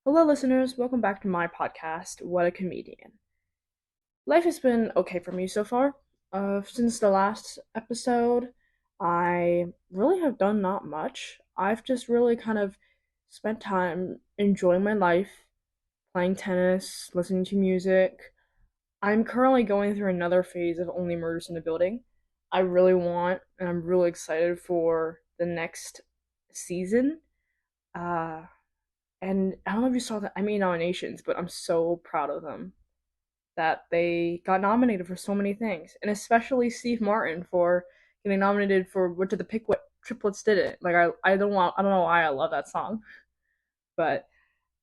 Hello, listeners. Welcome back to my podcast, What a Comedian. Life has been okay for me so far. Since the last episode, I really have done not much. I've just really kind of spent time enjoying my life, playing tennis, listening to music. I'm currently going through another phase of Only Murders in the Building. I really want, and I'm really excited for the next season. Uh, and I don't know if you saw that I made nominations, but I'm so proud of them that they got nominated for so many things, and especially Steve Martin for getting nominated for "What Did the Pickwick Triplets Did It." Like I don't know why I love that song, but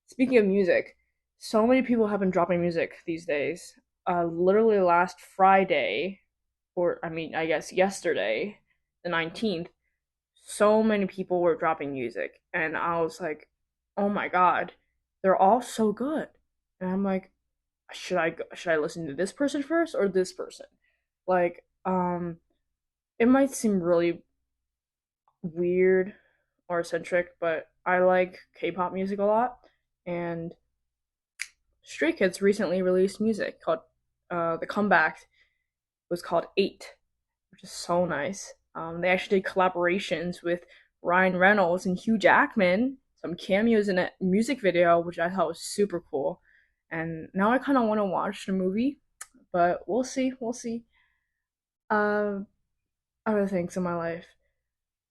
speaking of music, so many people have been dropping music these days. Literally last Friday, or I mean, I guess yesterday, the 19th, so many people were dropping music, and I was like, "Oh my god, they're all so good." And I'm like, "Should I listen to this person first or this person?" Like, it might seem really weird or eccentric, but I like K-pop music a lot, and Stray Kids recently released music called the comeback was called 8, which is so nice. They actually did collaborations with Ryan Reynolds and Hugh Jackman, some cameos in a music video, which I thought was super cool. And now I kind of want to watch the movie, but we'll see. We'll see. Uh, Other things in my life.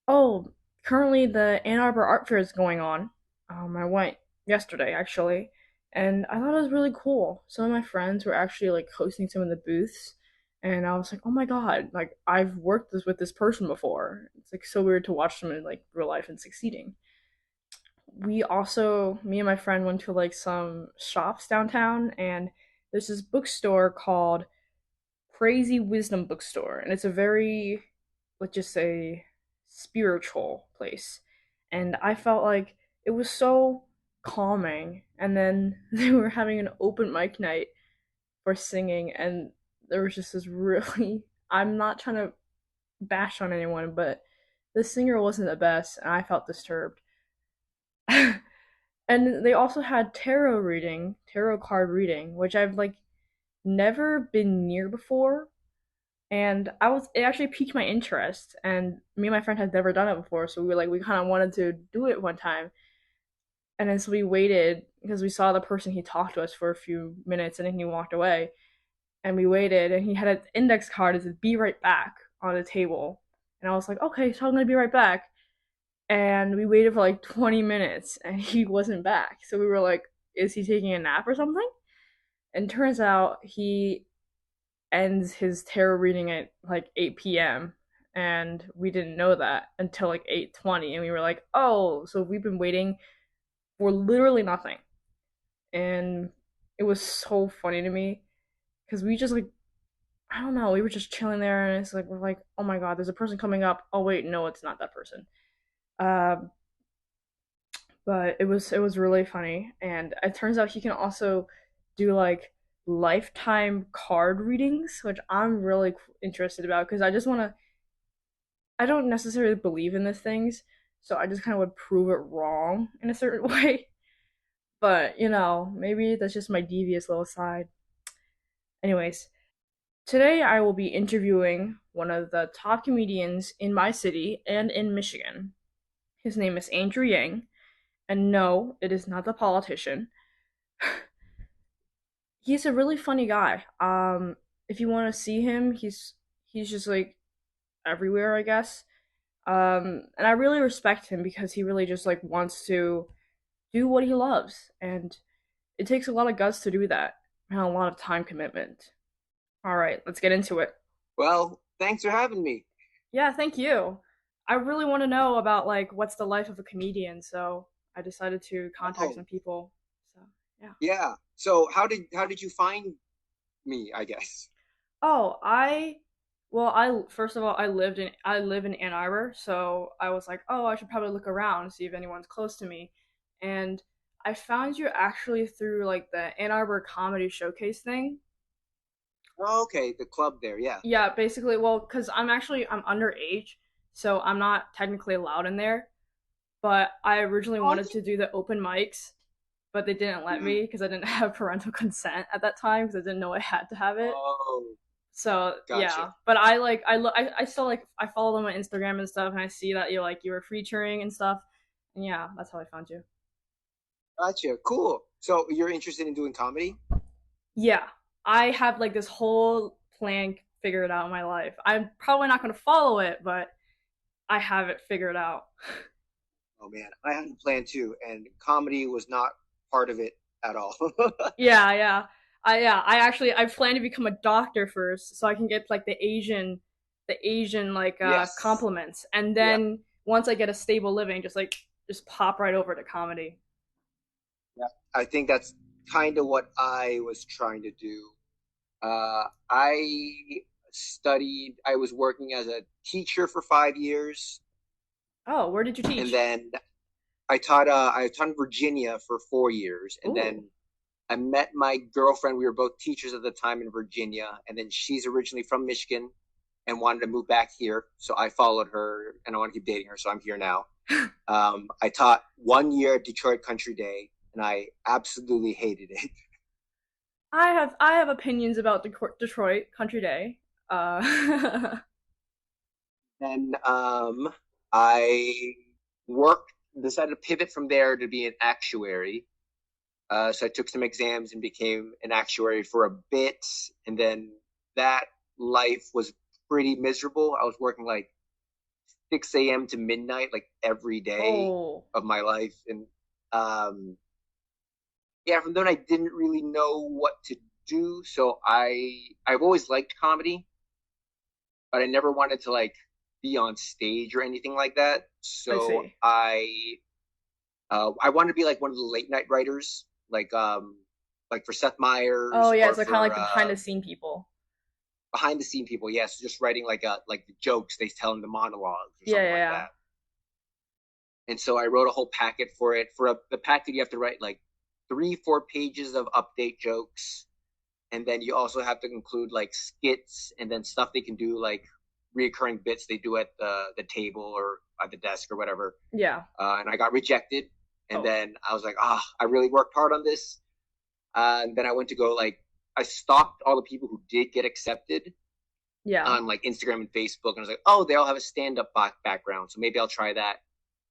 Oh, currently the Ann Arbor Art Fair is going on. I went yesterday actually, and I thought it was really cool. Some of my friends were actually like hosting some of the booths, and I was like, oh my god, like I've worked with this person before. It's like so weird to watch them in like real life and succeeding. Me and my friend went to like some shops downtown, and there's this bookstore called Crazy Wisdom Bookstore, and it's a very, let's just say, spiritual place. And I felt like it was so calming. And then they were having an open mic night for singing, and there was just this really, I'm not trying to bash on anyone, but the singer wasn't the best, and I felt disturbed. And they also had tarot card reading, which I've like never been near before, and it actually piqued my interest, and me and my friend had never done it before, so we kind of wanted to do it one time. And then so we waited because we saw the person, he talked to us for a few minutes and then he walked away, and we waited, and he had an index card that said "be right back" on the table, and I was like, okay, so I'm gonna be right back. And we waited for like 20 minutes and he wasn't back, so we were like, is he taking a nap or something? And turns out he ends his tarot reading at like 8 p.m., and we didn't know that until like 8:20, and we were like, "Oh, so we've been waiting for literally nothing." And it was so funny to me because we just like, I don't know, we were just chilling there, and it's like we're like, "Oh my god, there's a person coming up. Oh wait, no, it's not that person." Um but it was really funny, and it turns out he can also do like lifetime card readings, which I'm really interested about because I don't necessarily believe in these things, so I just kind of would prove it wrong in a certain way. But, maybe that's just my devious little side. Anyways, today I will be interviewing one of the top comedians in my city and in Michigan. His name is Andrew Yang, and no, it is not the politician. He's a really funny guy. If you want to see him, he's just like everywhere, I guess. And I really respect him because he really just like wants to do what he loves, and it takes a lot of guts to do that and a lot of time commitment. All right, let's get into it. Well, thanks for having me. Yeah, thank you. I really want to know about like what's the life of a comedian, so I decided to contact Oh, some people. So, yeah. yeah. So how did you find me, I guess? Oh, I first of all, I live in Ann Arbor, so I was like, "Oh, I should probably look around and see if anyone's close to me." And I found you actually through like the Ann Arbor Comedy Showcase thing. Oh, okay, the club there, yeah. Yeah, basically, well, cuz I'm underage, so I'm not technically allowed in there, but I originally Oh, I wanted think to do the open mics. but they didn't let Mm. me because I didn't have parental consent at that time because I didn't know I had to have it. Oh, So gotcha. yeah, but I like I look I still like I follow them on Instagram and stuff, and I see that you were featuring and stuff, and yeah, that's how I found you. Gotcha. Cool. So you're interested in doing comedy? Yeah, I have like this whole plan figured out in my life. I'm probably not going to follow it, but I have it figured out. Oh man, I had a plan too, and comedy was not part of it at all. Yeah. I plan to become a doctor first, so I can get like the Asian like Yes. compliments, and Yeah. then once I get a stable living, just pop right over to comedy. Yeah. I think that's kind of what I was trying to do. I was working as a teacher for 5 years, Oh, where did you and teach? then I taught in Virginia for 4 years, and Ooh. then I met my girlfriend. We were both teachers at the time in Virginia, and then she's originally from Michigan and wanted to move back here. So I followed her, and I want to keep dating her. So I'm here now. I taught 1 year at Detroit Country Day, and I absolutely hated it. I have opinions about Detroit Country Day. Uh, Then I worked, decided to pivot from there to be an actuary. So I took some exams and became an actuary for a bit, and then that life was pretty miserable. I was working like 6 a.m. to midnight, like every day oh, of my life, and um, yeah, from then I didn't really know what to do. So I've always liked comedy, but I never wanted to like be on stage or anything like that. I So see. I wanted to be like one of the late night writers, like for Seth Oh Meyers yeah, or so kind of for like the behind the scene people. behind the scene people. Yes, just writing like the jokes they tell in the monologues or Yeah, something yeah, like yeah. that. And so I wrote a whole packet for it. The packet, you have to write like 3, 4 pages of update jokes, and then you also have to include like skits and then stuff they can do like reoccurring bits they do at the table or at the desk or whatever. Yeah. And I got rejected, and Oh, then I was like, I really worked hard on this. And then I went to go like I stalked all the people who did get accepted yeah. on like Instagram and Facebook, and I was like, oh, they all have a stand-up background, so maybe I'll try that.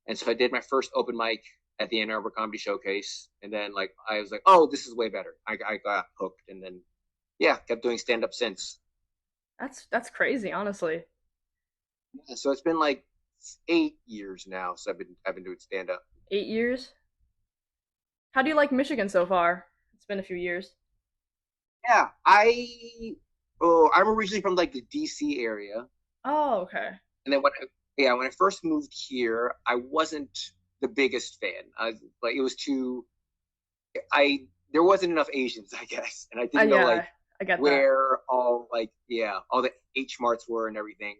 And so I did my first open mic at the Ann Arbor Comedy Showcase, and then like I was like, oh, this is way better. I got hooked, and then yeah, kept doing stand-up since. That's crazy, honestly. Yeah, so it's been like 8 years now. So I've been doing stand-up. 8 years. How do you like Michigan so far? It's been a few years. Yeah, I'm originally from like the DC area, Oh, okay. and then when I first moved here, I wasn't the biggest fan. I like it was too I there wasn't enough Asians, I guess, and I didn't know Yeah, like I get that. where all the H marts were and everything,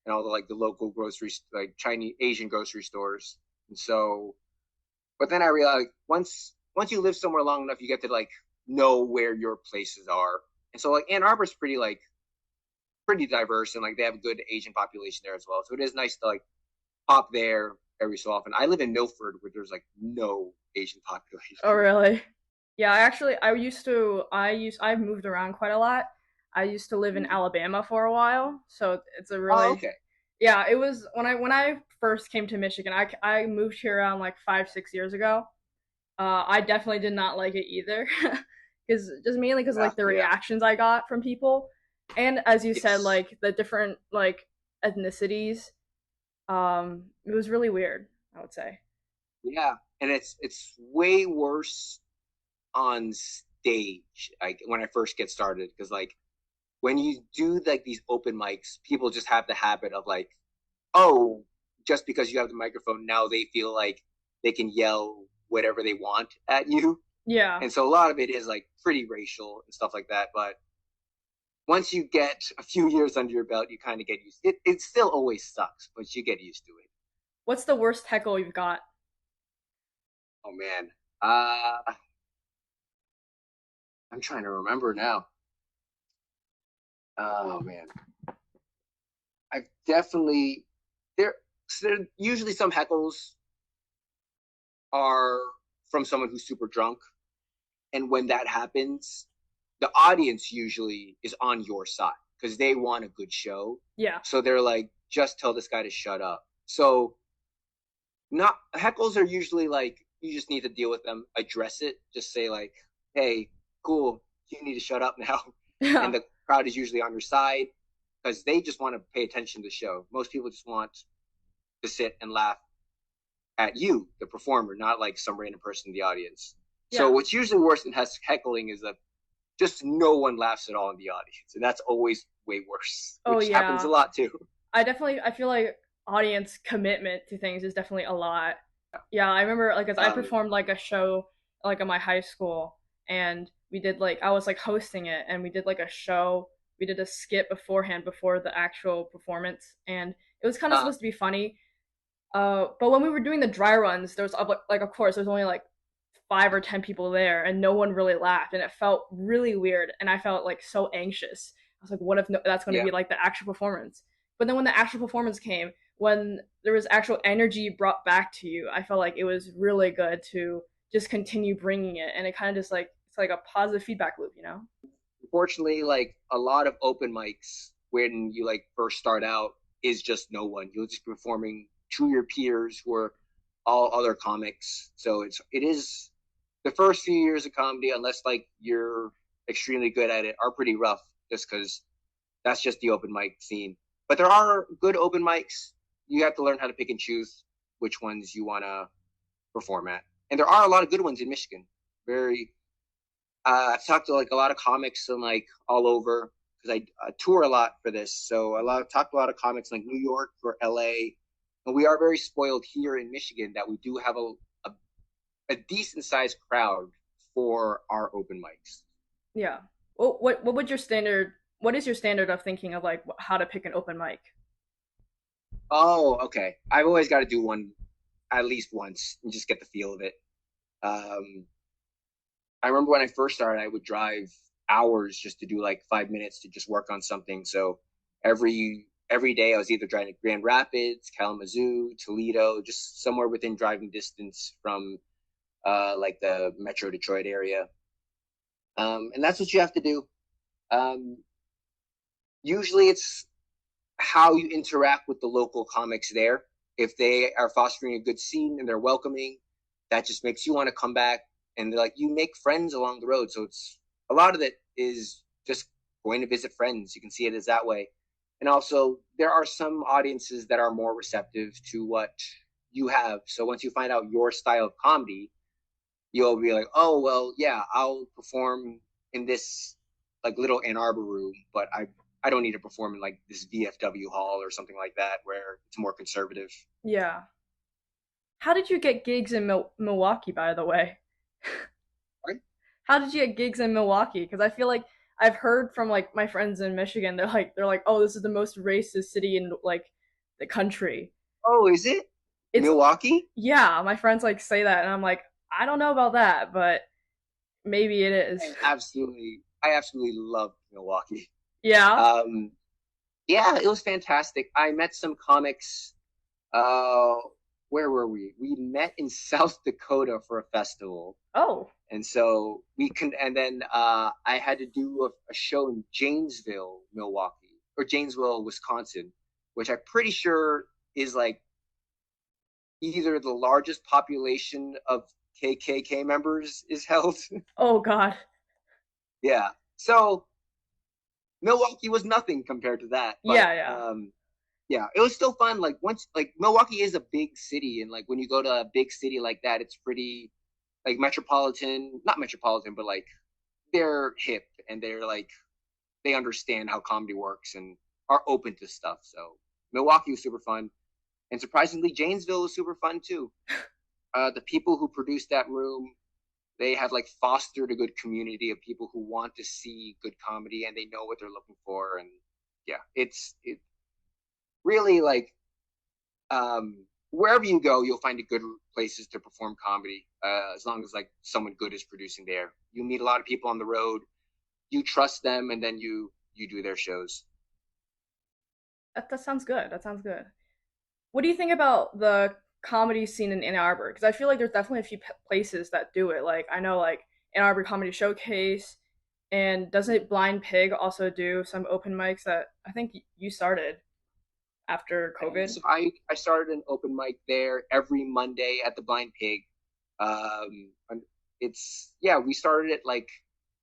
and all the like the local groceries like Chinese Asian grocery stores. And so, but then I realized once you live somewhere long enough, you get to like know where your places are. And so like Ann Arbor's pretty diverse, and like they have a good Asian population there as well. So it is nice to like pop there every so often. I live in Milford, where there's like no Asian Oh, population. really? Yeah, I've moved around quite a lot. I used to live in Alabama for a while, so it's a Oh, really okay. yeah. It was when I first came to Michigan. I moved here around like 5 6 years ago. I definitely did not like it either, because just mainly because Yeah, like the yeah. reactions I got from people, and as you said, Yes. like the different like ethnicities. It was really weird. I would say. Yeah, and it's way worse on stage. Like when I first get started, because like when you do like these open mics, people just have the habit of like, oh, just because you have the microphone, now they feel like they can yell whatever they want at you, Yeah. and so a lot of it is like pretty racial and stuff like that. But once you get a few years under your belt, you kind of get used. It still always sucks, but you get used to it. What's the worst heckle you've got? Oh man, uh, I'm trying to remember now. Oh man, I've definitely there. So there usually some heckles are from someone who's super drunk. And when that happens, the audience usually is on your side because they want a good show. Yeah. So they're like, just tell this guy to shut up. So not heckles are usually like you just need to deal with them, address it, just say like, hey, cool, you need to shut up now. And Yeah. the crowd is usually on your side because they just want to pay attention to the show. Most people just want to sit and laugh at you, the performer, not like some random person in the audience. So Yeah. what's usually worse than heckling is that just no one laughs at all in the audience, and that's always way worse, Oh which happens yeah. a lot too. I feel like audience commitment to things is definitely a lot. Yeah, I remember like as I Um, performed like a show like in my high school, and we did like I was like hosting it, and we did like a show. We did a skit beforehand before the actual performance, and it was kind of uh, supposed to be funny. But when we were doing the dry runs, there was like of course there's only like 5 or 10 people there, and no one really laughed, and it felt really weird, and I felt like so anxious. I was like, what if that's going to yeah, be like the actual performance? But then when the actual performance came, when there was actual energy brought back to you, I felt like it was really good to just continue bringing it, and it kind of just like it's like a positive feedback loop, you know? unfortunately, like a lot of open mics when you like first start out is just no one. You'll just be performing to your peers who are all other comics. So it is the first few years of comedy, unless like you're extremely good at it, are pretty rough just because that's just the open mic scene. But there are good open mics. You have to learn how to pick and choose which ones you want to perform at. And there are a lot of good ones in Michigan. Very, I've talked to like a lot of comics and like all over because I tour a lot for this. So talked to a lot of comics like New York or LA. And we are very spoiled here in Michigan that we do have a, a decent sized crowd for our open mics. Yeah. What would your standard? What is your standard of thinking of like how to pick an open mic? Oh, okay. I've always got to do one at least once and just get the feel of it. Um, I remember when I first started, I would drive hours just to do like 5 minutes to just work on something. So every day I was either driving to Grand Rapids, Kalamazoo, Toledo, just somewhere within driving distance from like the Metro Detroit area. And that's what you have to do. Um, Usually it's how you interact with the local comics there. If they are fostering a good scene and they're welcoming, that just makes you want to come back. And like you make friends along the road. So it's a lot of it is just going to visit friends. You can see it as that way. And also there are some audiences that are more receptive to what you have. So once you find out your style of comedy, you'll be like, oh well, yeah, I'll perform in this like little Ann Arbor room, but I don't need to perform in like this VFW hall or something like that where it's more conservative. Yeah. How did you get gigs in Milwaukee, by the way? Right? How did you get gigs in Milwaukee? Because I feel like I've heard from like my friends in Michigan. They're like, oh, this is the most racist city in like the country. Oh, is it It's Milwaukee? yeah, my friends like say that, and I'm like, I don't know about that, but maybe it is. I absolutely love Milwaukee. Yeah. Um, yeah, it was fantastic. I met some comics. Uh, where were we? We met in South Dakota for a festival. Oh. And so and then I had to do a show in Janesville, Milwaukee, or Janesville, Wisconsin, which I'm pretty sure is like either the largest population of KKK members is held. Oh God. Yeah. So Milwaukee was nothing compared to that. But Yeah. Yeah. yeah, it was still fun. Like once, like Milwaukee is a big city, and like when you go to a big city like that, it's pretty like metropolitan, not metropolitan, but like they're hip and they're like they understand how comedy works and are open to stuff. So Milwaukee was super fun, and surprisingly, Janesville was super fun too. The people who produced that room, they have like fostered a good community of people who want to see good comedy and they know what they're looking for. And yeah, it really like wherever you go, you'll find a good places to perform comedy. As long as like someone good is producing there, you meet a lot of people on the road. You trust them, and then you do their shows. That sounds good. That sounds good. What do you think about the comedy scene in Ann Arbor? Because I feel like there's definitely a few places that do it. Like I know like Ann Arbor Comedy Showcase, and doesn't Blind Pig also do some open mics that I think you started after COVID? So I started an open mic there every Monday at the Blind Pig. And it's yeah, we started it like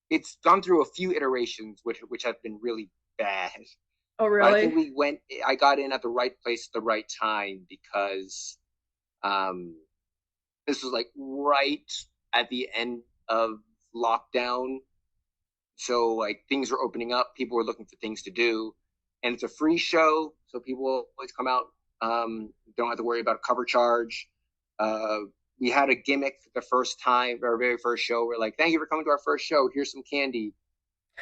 it's gone through a few iterations, which have been really bad. Oh But I really? think I got in at the right place at the right time because um, this was like right at the end of lockdown. So like things were opening up, people were looking for things to do, and it's a free show, so people always come out. Don't have to worry about a cover charge. Uh, we had a gimmick the first time, our very first show. We're like, "Thank you for coming to our first show. Here's some candy,"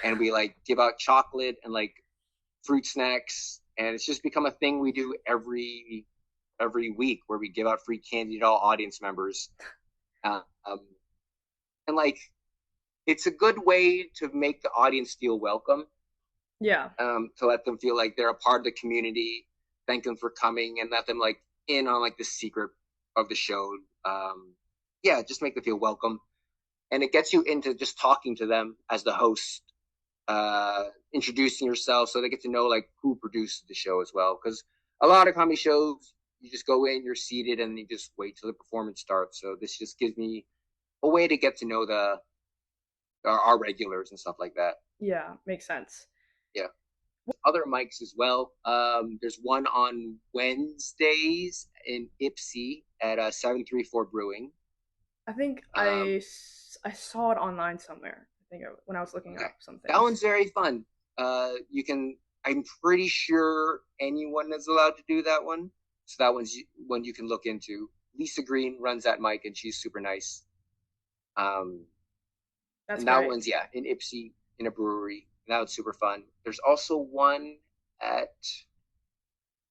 and we like give out chocolate and like fruit snacks, and it's just become a thing we do every week where we give out free candy to all audience members. Uh, um, and like it's a good way to make the audience feel welcome, Yeah, to let them feel like they're a part of the community, thank them for coming, and let them like in on like the secret of the show. Um, yeah, just make them feel welcome, and it gets you into just talking to them as the host, introducing yourself, so they get to know like who produces the show as well. Because a lot of comedy shows, you just go in, you're seated, and you just wait till the performance starts. So this just gives me a way to get to know the our regulars and stuff like that. yeah, makes sense. Yeah. Other mics as well. There's one on Wednesdays in Ipsy at 734 Brewing. I think Um, I saw it online somewhere. I think when I was looking okay. up some That things. one's very fun. You can, I'm pretty sure anyone is allowed to do that one. So that one's one you can look into. Lisa Green runs that mic and she's super nice. Um, That's and that great. one's, yeah, in Ipsy in a brewery. That one's super fun. There's also one at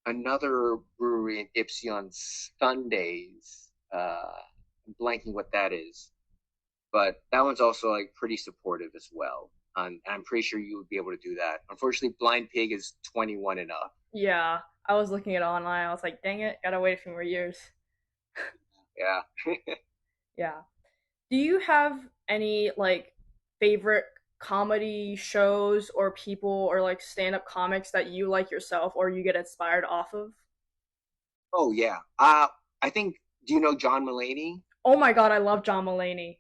another brewery in Ipsy on Sundays. I'm blanking what that is, but that one's also like pretty supportive as well. And I'm pretty sure you would be able to do that. Unfortunately, Blind Pig is 21 and up. Yeah, I was looking it online. I was like, dang it, gotta wait a few more years. Yeah. Yeah. Do you have any like favorite comedy shows or people or like stand-up comics that you like yourself or you get inspired off of? Oh yeah. I think. Do you know John Mulaney? Oh my god, I love John Mulaney.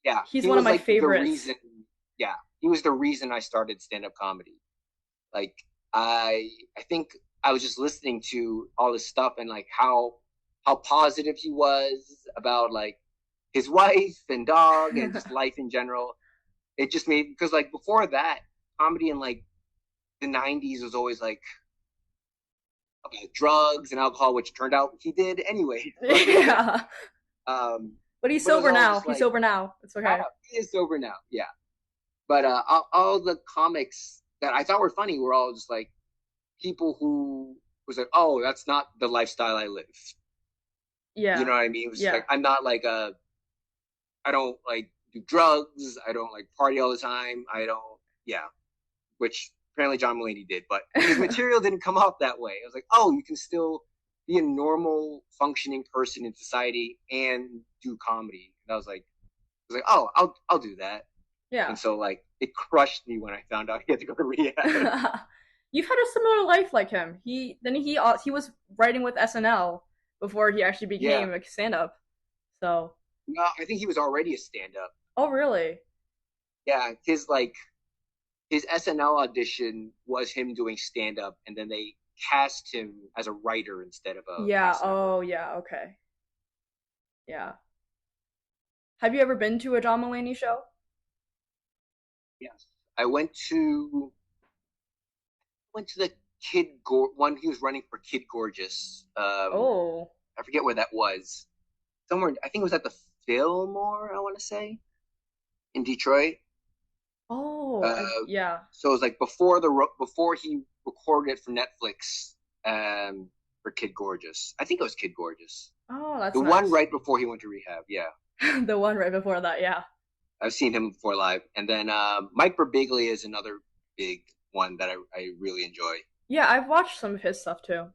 Yeah, He's he one of was my like the favorites. reason. Yeah, he was the reason I started stand up comedy. Like I think I was just listening to all this stuff and like how positive he was about like his wife and dog and just life in general. It just made because like before that, comedy in like the '90s was always like about drugs and alcohol, which turned out he did anyway. Yeah. um, But he's but it was sober all now. just He's like, sober now. It's ah, okay. he is sober now. Yeah, but all the comics that I thought were funny were all just like people who was like, oh, that's not the lifestyle I live. You Yeah. know what I mean? It was just Yeah. like I'm not like I don't like do drugs. I don't like party all the time. I don't, yeah, which apparently John Mulaney did, but his material didn't come off that way. I was like, oh, you can still be a normal functioning person in society and do comedy. And I was like, oh, I'll do that. Yeah. And so like it crushed me when I found out he had to go to rehab. You've had a similar life like him. He was writing with SNL before he actually Yeah, became a stand-up. So, no, I think he was already a stand up. oh really? Yeah, his SNL audition was him doing stand up, and then they cast him as a writer instead of a Yeah. cast member. Oh yeah. Okay. Yeah. Have you ever been to a John Mulaney show? Yes, I went to the one he was running for Kid Gorgeous. Oh. I forget where that was. Somewhere, I think it was at the Fillmore. I want to say in Detroit. Oh. Uh, Yeah. so it was like before he recorded it for Netflix, for Kid Gorgeous. I think it was Kid Gorgeous. Oh, that's The one nice. right before he went to rehab. Yeah, The one right before that. Yeah. I've seen him before live. And then Mike Birbiglia is another big one that I really enjoy. Yeah. I've watched some of his stuff too.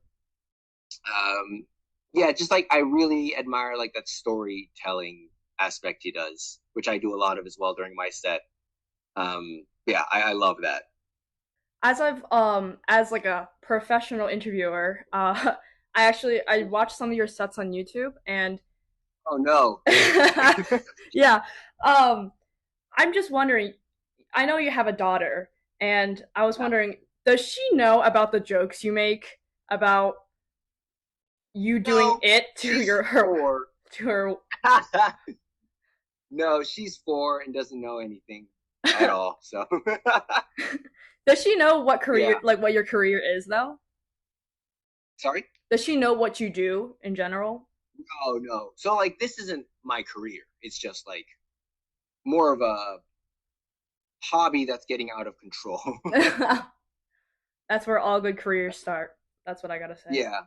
Um, yeah, just like I really admire like that storytelling aspect he does, which I do a lot of as well during my set. Yeah, I love that. As I've as like a professional interviewer, I watched some of your sets on YouTube, and Oh no. yeah, um, I'm just wondering. I know you have a daughter, and I was Yeah. wondering, does she know about the jokes you make about you doing No, it to she's your her four. to her? No, she's four and doesn't know anything at all. So Does she know what career, yeah. like what your career is, though? Sorry? Does she know what you do in general? Oh no. So like this isn't my career. It's just like more of a hobby that's getting out of control. That's where all good careers start. That's what I gotta say. Yeah.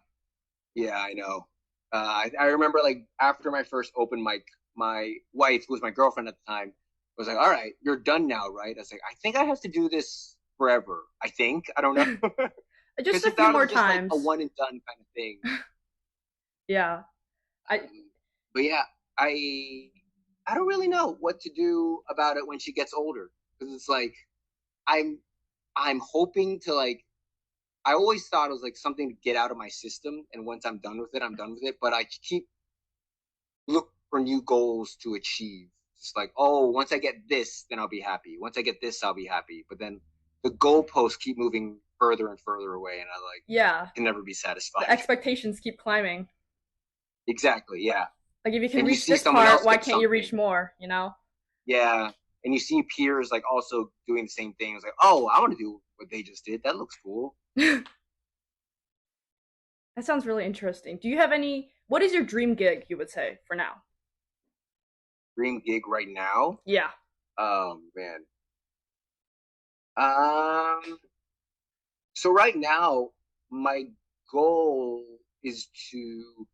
Yeah, I know. I remember like after my first open mic, my wife, who was my girlfriend at the time, was like, "All right, you're done now, right?" I was like, "I think I have to do this forever. I think I don't know." Because Just a she few thought it more was just like a times. one and done kind of thing. Yeah. I But yeah, I I don't really know what to do about it when she gets older because it's like I'm I'm hoping to like I always thought it was like something to get out of my system, and once I'm done with it, I'm done with it. But I keep look for new goals to achieve. It's like, oh, once I get this, then I'll be happy. Once I get this, I'll be happy. But then the goalposts keep moving further and further away, and I like yeah. can never be The satisfied. expectations keep climbing. Exactly, yeah. Like if you can And you reach see this someone part, else why get can't you reach something, more? You know? yeah. And you see peers like also doing the same thing. It's like, oh, I want to do what they just did. That looks cool. That sounds really interesting. Do you have any? What is your dream gig? You would say for now? Dream gig right now. Yeah. Oh man. Um. So right now, my goal is to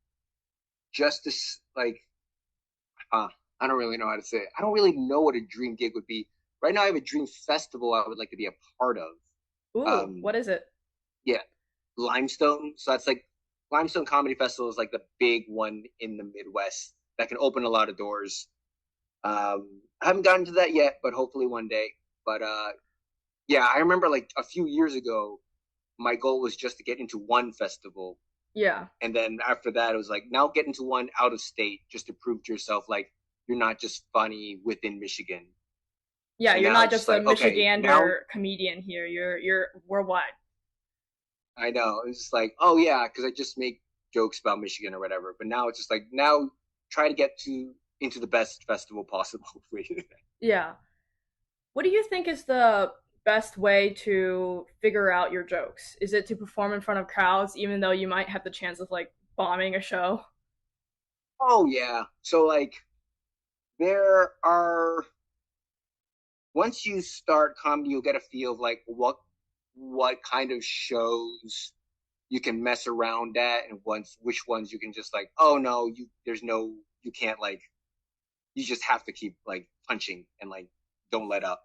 just this like I don't really know how to say it. I don't really know what a dream gig would be. Right now I have a dream festival I would like to be a part of. Ooh, Um what is it? yeah, Limestone. So that's like Limestone Comedy Festival is like the big one in the Midwest that can open a lot of doors. I haven't gotten to that yet, but hopefully one day. But yeah, I remember like a few years ago my goal was just to get into one festival, Yeah. and then after that it was like now get into one out of state just to prove to yourself like you're not just funny within Michigan. Yeah, And you're now not it's just just a like okay, now Michigander comedian here. You're worldwide. I know it's just like oh yeah, because I just make jokes about Michigan or whatever. But now it's just like now try to get to into the best festival possible. Yeah. What do you think is the best way to figure out your jokes? Is it to perform in front of crowds, even though you might have the chance of like bombing a show? Oh yeah, so like there are once you start comedy, you'll get a feel of like what kind of shows you can mess around at, and once which ones you can just like, oh no, you there's no you can't like you just have to keep like punching and like don't let up.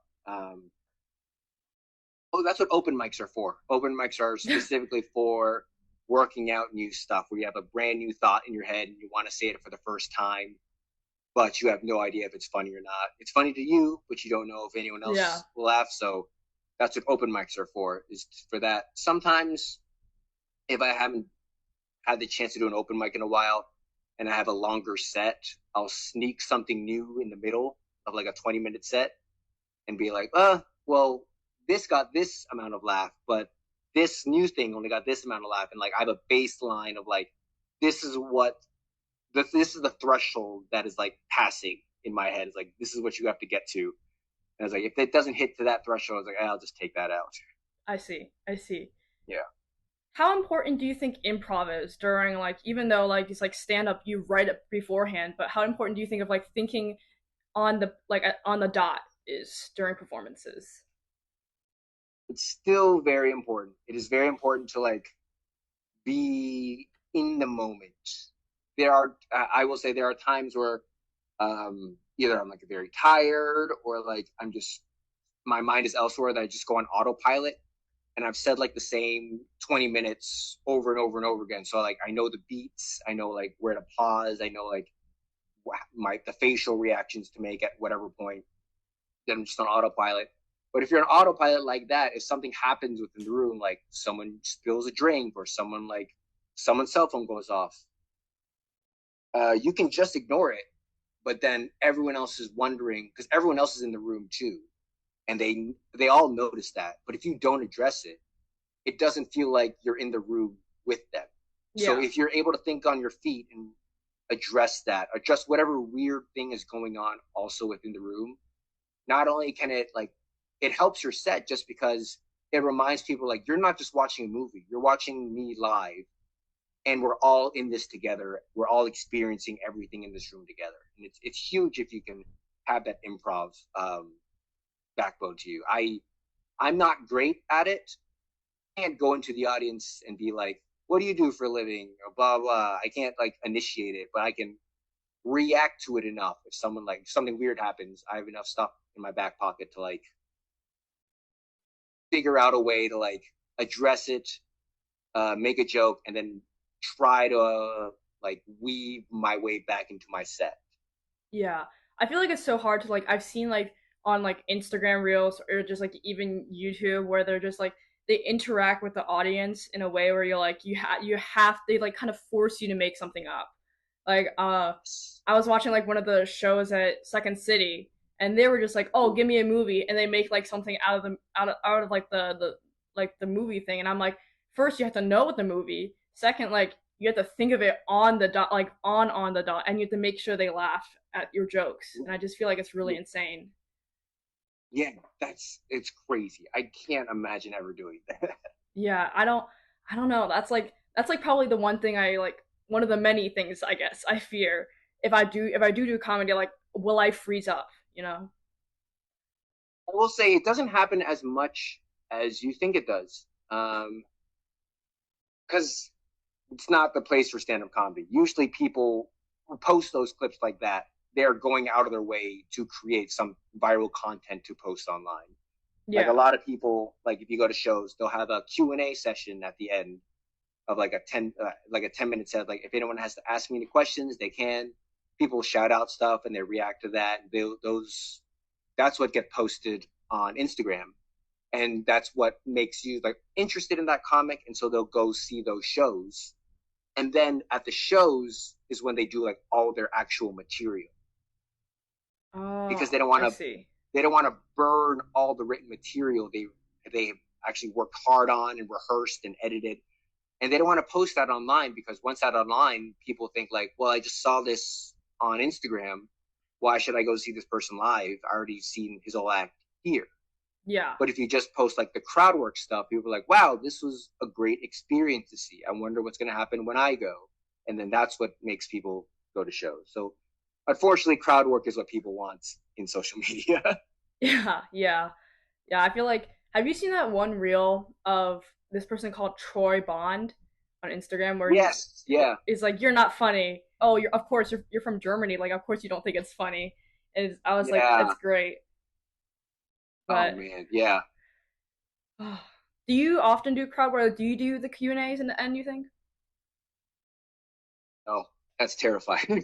Oh, that's what open mics are for. Open mics are specifically for working out new stuff where you have a brand new thought in your head and you want to say it for the first time, but you have no idea if it's funny or not. It's funny to you, but you don't know if anyone Yeah. else will laugh. So that's what open mics are for, is for that. Sometimes if I haven't had the chance to do an open mic in a while and I have a longer set, I'll sneak something new in the middle of like a 20-minute set and be like, well, this got this amount of laugh, but this new thing only got this amount of laugh. And like I have a baseline of like, this is what this is the threshold that is like passing in my head. It's like this is what you have to get to. And I was like, if it doesn't hit to that threshold, I was like, I'll just take that out. I see. I see. Yeah. How important do you think improv is during like even though like it's like stand up you write it beforehand, but how important do you think of like thinking on the like on the dot is during performances? It's still very important. It is very important to like be in the moment. There are, I will say, there are times where either I'm like very tired or like I'm just my mind is elsewhere that I just go on autopilot. and I've said like the same 20 minutes over and over and over again. So like I know the beats, I know like where to pause, I know like the facial reactions to make at whatever point. Then I'm just on autopilot. But if you're on autopilot like that, if something happens within the room, like someone spills a drink or someone's cell phone goes off, you can just ignore it. But then everyone else is wondering because everyone else is in the room too, and they all notice that. But if you don't address it, it doesn't feel like you're in the room with them. So Yeah. if you're able to think on your feet and address whatever weird thing is going on also within the room, not only can it like it helps your set just because it reminds people like you're not just watching a movie, you're watching me live, and we're all in this together. We're all experiencing everything in this room together, and it's huge if you can have that improv backbone to you. I'm not great at it. I can't go into the audience and be like, "What do you do for a living?" or blah blah. I can't like initiate it, but I can react to it enough. If someone like something weird happens, I have enough stuff in my back pocket to like figure out a way to like address it, make a joke, and then try to like weave my way back into my set. Yeah. I feel like it's so hard to like I've seen like on like Instagram reels or just like even YouTube where they're just like they interact with the audience in a way where you're like you have they like kind of force you to make something up. Like I was watching like one of the shows at Second City and they were just like, "Oh, give me a movie." And they make like something out of like the movie thing and I'm like, "First you have to know what the movie. Second like you have to think of it on the dot like on the dot and you have to make sure they laugh at your jokes." And I just feel like it's really insane. Yeah, it's crazy. I can't imagine ever doing that. Yeah, I don't know. That's like probably the one thing I like one of the many things I guess I fear if I do comedy like will I freeze up, you know? I will say it doesn't happen as much as you think it does, because it's not the place for stand-up comedy. Usually, people who post those clips like that, they're going out of their way to create some viral content to post online. Like a Yeah. lot of people, like if you go to shows, they'll have a Q&A session at the end of like a 10-minute set. Like if anyone has to ask me any questions, they can. People shout out stuff and they react to that. Those that's what get posted on Instagram, and that's what makes you like interested in that comic, and so they'll go see those shows. And then at the shows is when they do like all their actual material because Oh, I see. they don't want to burn all the written material they actually worked hard on and rehearsed and edited, and they don't want to post that online because once that online, people think like, well, I just saw this on Instagram. Why should I go see this person live? I already seen his whole act here. Yeah. But if you just post like the crowd work stuff, people are like, wow, this was a great experience to see. I wonder what's going to happen when I go. And then that's what makes people go to shows. So unfortunately, crowd work is what people want in social media. Yeah, yeah. Yeah, I feel like have you seen that one reel of this person called Troy Bond on Instagram where Yes. Yeah. he's like, "You're not funny." Oh, you're of course you're from Germany. Like, of course you don't think it's funny. And I was like, Yeah. "It's great." Oh, But man. Yeah. do you often do crowd work? Do you do the Q and A's in the end? You think? Oh, that's terrifying.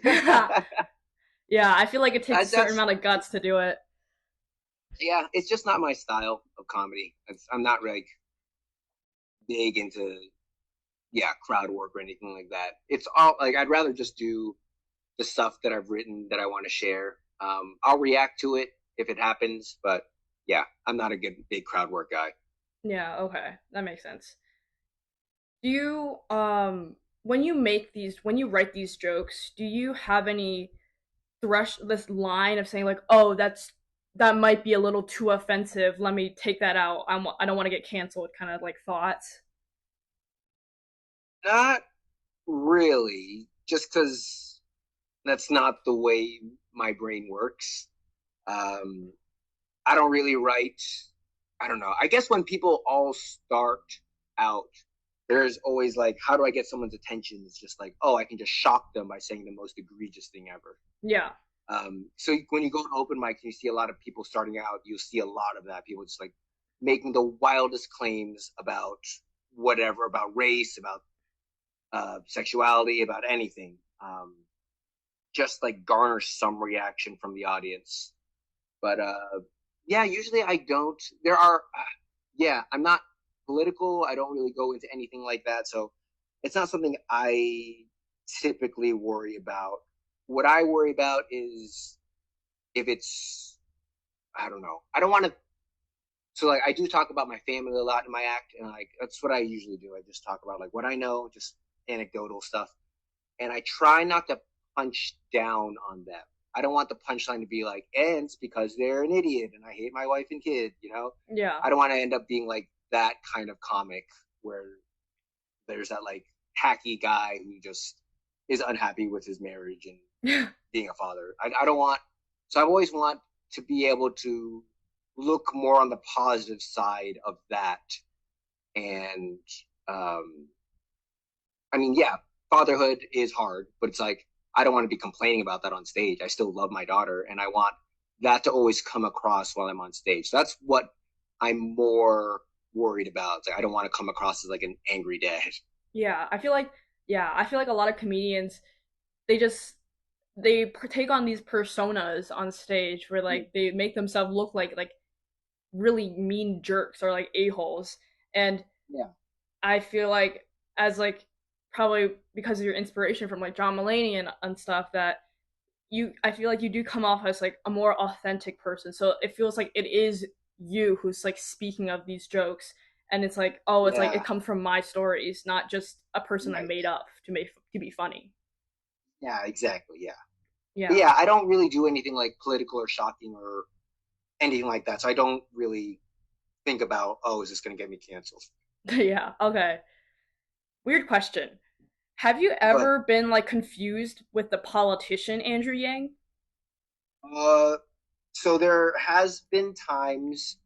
Yeah, I feel like it takes a certain That's amount of guts to do it. yeah. It's just not my style of comedy. I'm not like big into crowd work or anything like that. It's all like I'd rather just do the stuff that I've written that I want to share. I'll react to it if it happens, but yeah, I'm not a good big crowd work guy. Yeah, okay, that makes sense. Do you when you make these when you write these jokes, do you have any this line of saying like, "Oh, that might be a little too offensive. Let me take that out. I don't want to get canceled." Kind of like thoughts. Not really, just because that's not the way my brain works. Um, I don't really write. I don't know. I guess when people all start out, there's always like, how do I get someone's attention? It's just like, oh, I can just shock them by saying the most egregious thing ever. Yeah. So when you go to open mics and you see a lot of people starting out, you'll see a lot of that. People just like making the wildest claims about whatever, about race, about sexuality, about anything. Just like garner some reaction from the audience. But yeah, usually I don't. There are, yeah, I'm not political. I don't really go into anything like that. So it's not something I typically worry about. What I worry about is if it's, I don't know. I don't want to. So like I do talk about my family a lot in my act, and like that's what I usually do. I just talk about like what I know, just anecdotal stuff, and I try not to punch down on them. I don't want the punchline to be like, and it's because they're an idiot and I hate my wife and kid, you know? Yeah. I don't want to end up being like that kind of comic where there's that like hacky guy who just is unhappy with his marriage and being a father. I don't want, so I always want to be able to look more on the positive side of that. And, um, I mean, yeah, fatherhood is hard, but it's like, I don't want to be complaining about that on stage. I still love my daughter and I want that to always come across while I'm on stage. So that's what I'm more worried about. It's like, I don't want to come across as like an angry dad. Yeah, I feel like a lot of comedians they just they take on these personas on stage where like they make themselves look like really mean jerks or like a-holes. And Yeah. I feel like as like probably because of your inspiration from like John Mulaney and stuff that you I feel like you do come off as like a more authentic person. So it feels like it is you who's like speaking of these jokes and it's like oh it's like it Yeah. comes from my stories, not just a person I Right. made up to be funny. Yeah, exactly. Yeah. But Yeah. yeah, I don't really do anything like political or shocking or anything like that. So I don't really think about, oh, is this going to get me canceled? Yeah. Okay. Weird question. Have you But ever been like confused with the politician Andrew Yang? uh, so there has been times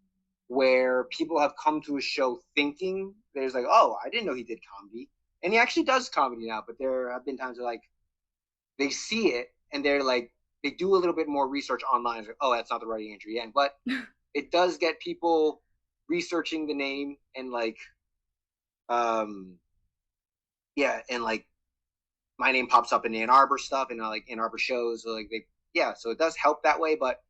where people have come to a show thinking there's like, oh, I didn't know he did comedy, and he actually does comedy now. But there have been times where like they see it and they're like, they do a little bit more research online. It's like, oh, that's not the right Andrew Yang, but it does get people researching the name and like, um, yeah, and like my name pops up in Ann Arbor stuff and like Ann Arbor shows. So like they, yeah, so it does help that way, but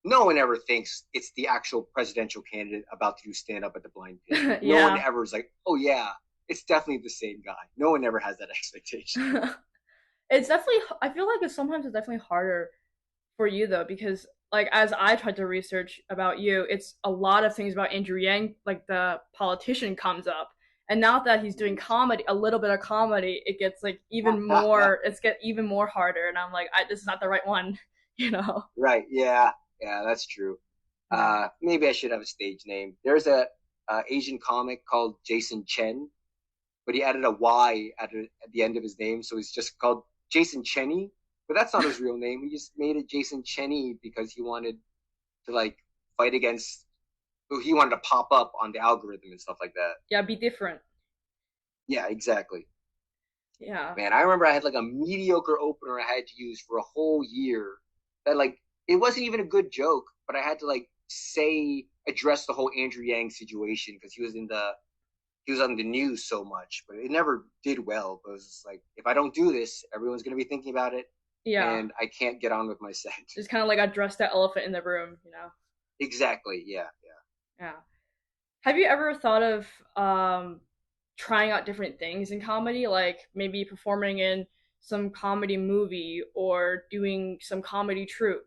no one ever thinks it's the actual presidential candidate about to do stand up at the blind pig. Like no one Yeah. ever is like, oh yeah, it's definitely the same guy. No one ever has that expectation. It's definitely I feel like it's definitely harder for you though because like as I tried to research about you, it's a lot of things about Andrew Yang, like the politician comes up. And now that he's doing comedy, a little bit of comedy, it gets like even more it's get even more harder and I'm like this is not the right one, you know. Right? Yeah, yeah, that's true. Yeah. Maybe I should have a stage name. There's a Asian comic called Jason Chen, but he added a Y at the end of his name, so he's just called Jason Chenny. But that's not his real name. He just made it Jason Chenny because he wanted to like fight against. He wanted to pop up on the algorithm and stuff like that. Yeah, be different. Yeah, exactly. Yeah. Man, I remember I had like a mediocre opener I had to use for a whole year. That like it wasn't even a good joke, but I had to like say address the whole Andrew Yang situation because he was on the news so much, but it never did well. But it was just like, if I don't do this, everyone's going to be thinking about it, Yeah. and I can't get on with my set. Just kind of like address that elephant in the room, you know. Exactly. Yeah. Yeah. Yeah. Have you ever thought of trying out different things in comedy, like maybe performing in some comedy movie or doing some comedy troupe?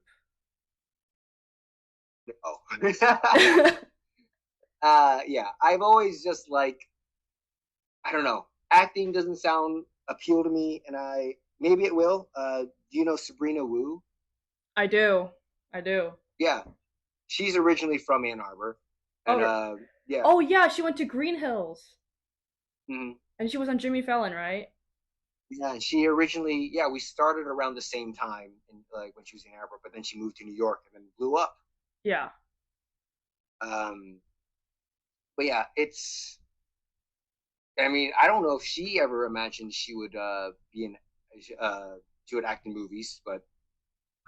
Oh. Yeah. I've always just like, I don't know. Acting doesn't sound appeal to me, and I maybe it will. Do you know Sabrina Wu? I do. I do. Yeah, she's originally from Ann Arbor, and Oh, yeah. oh yeah, she went to Green Hills Mhm. and she was on Jimmy Fallon, right? Yeah, she originally, yeah, we started around the same time, in, like when she was in Ann Arbor, but then she moved to New York and then blew up. Yeah. Um, but yeah, it's. I mean, I don't know if she ever imagined she would be in, she would act in movies, but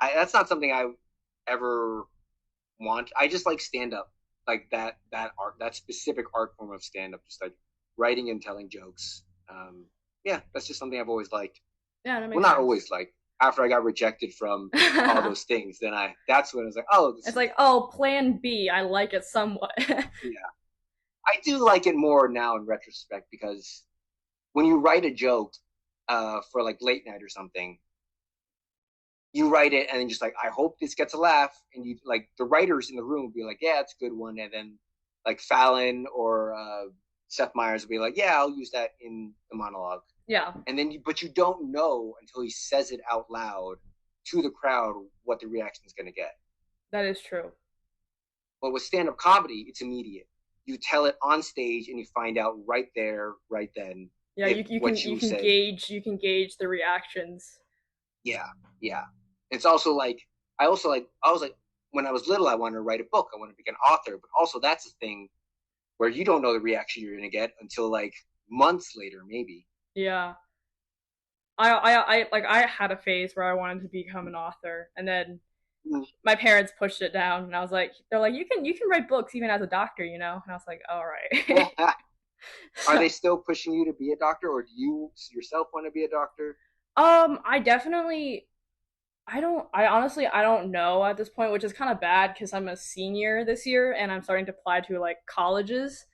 that's not something I ever want. I just like stand up. like that art, that specific art form of stand up, just like writing and telling jokes. Yeah, that's just something I've always liked. Yeah, that Well, makes not sense. always liked. After I got rejected from all those things, then that's when I was like, oh, this It's is like, oh, plan B. I like it somewhat. yeah. I do like it more now in retrospect because when you write a joke for like late night or something, you write it and then just like I hope this gets a laugh, and you like the writers in the room will be like, yeah, it's a good one, and then like Fallon or Seth Meyers will be like, yeah, I'll use that in the monologue, Yeah, and then but you don't know until he says it out loud to the crowd what the reaction is going to get. that is true. But with stand-up comedy, it's immediate. You tell it on stage and you find out right there, right then, Yeah, if you can what you you can said, gauge the reactions. yeah, yeah. It's also like I was like when I was little, I wanted to write a book. I wanted to be an author, but also that's a thing where you don't know the reaction you're gonna get until like months later, maybe. Yeah. I had a phase where I wanted to become an author, and then my parents pushed it down, and I was like, they're like, you can write books even as a doctor, you know? And I was like, all right. Are So, they still pushing you to be a doctor, or do you yourself want to be a doctor? I definitely, I honestly, I don't know at this point, which is kind of bad because I'm a senior this year and I'm starting to apply to like colleges,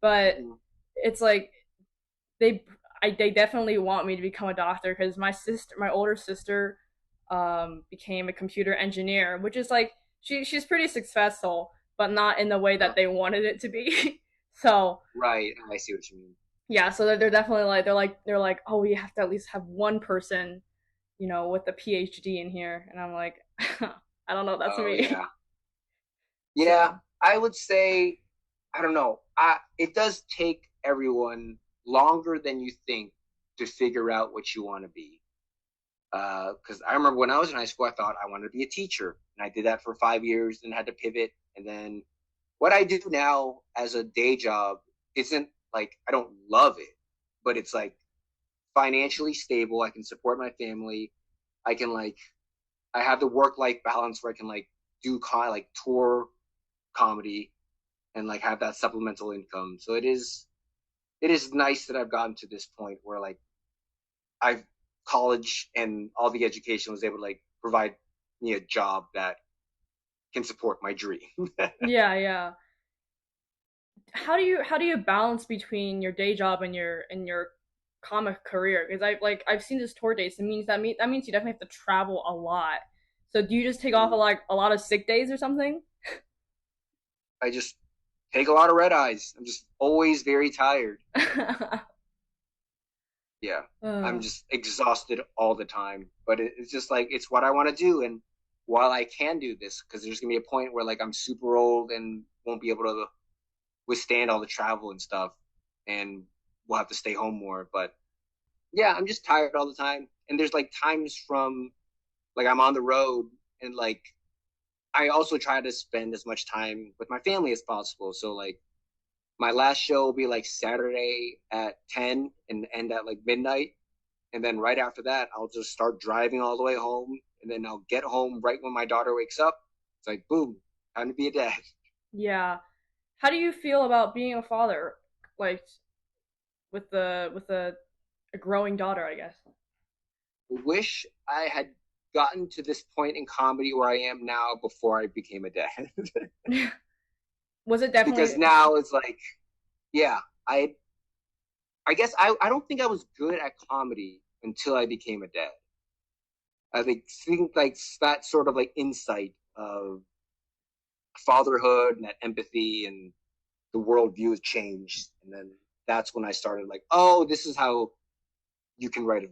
but Mm-hmm. it's like they they definitely want me to become a doctor because my older sister became a computer engineer, which is like she's pretty successful but not in the way that they wanted it to be. So Right, I see what you mean. yeah, so they're definitely like they're like, oh, we have to at least have one person, you know, with a PhD in here, and I'm like, I don't know, that's Oh me. yeah, yeah. So I would say I don't know. It does take everyone longer than you think to figure out what you want to be. Because I remember when I was in high school, I thought I wanted to be a teacher, and I did that for 5 years, and had to pivot. And then what I do now as a day job isn't like I don't love it, but it's like financially stable. I can support my family. I can like I have the work life balance where I can like do like tour comedy and like have that supplemental income. So it is nice that I've gotten to this point where like I've college and all the education was able to like provide me a job that can support my dream. yeah, yeah. How do you balance between your day job and your comic career? Because I've seen this tour dates. It means that means you definitely have to travel a lot. So do you just take off a lot of sick days or something? I just take a lot of red eyes. I'm just always very tired. Yeah. I'm uh, just exhausted all the time. But it's just like it's what I want to do. And while I can do this, because there's gonna be a point where like I'm super old and won't be able to withstand all the travel and stuff, and we'll have to stay home more. But yeah, I'm just tired all the time. And there's like times from like I'm on the road and like I also try to spend as much time with my family as possible. So like my last show will be like Saturday at 10 and end at like midnight. And then right after that, I'll just start driving all the way home. And then I'll get home right when my daughter wakes up. It's like, boom, time to be a dad. yeah. How do you feel about being a father, like with a growing daughter? I guess. I wish I had gotten to this point in comedy where I am now before I became a dad. Was it Because definitely? now it's like, yeah, I guess I don't think I was good at comedy until I became a dad. I think like that sort of like insight of fatherhood and that empathy and the worldview has changed, and then that's when I started like, oh, this is how you can write a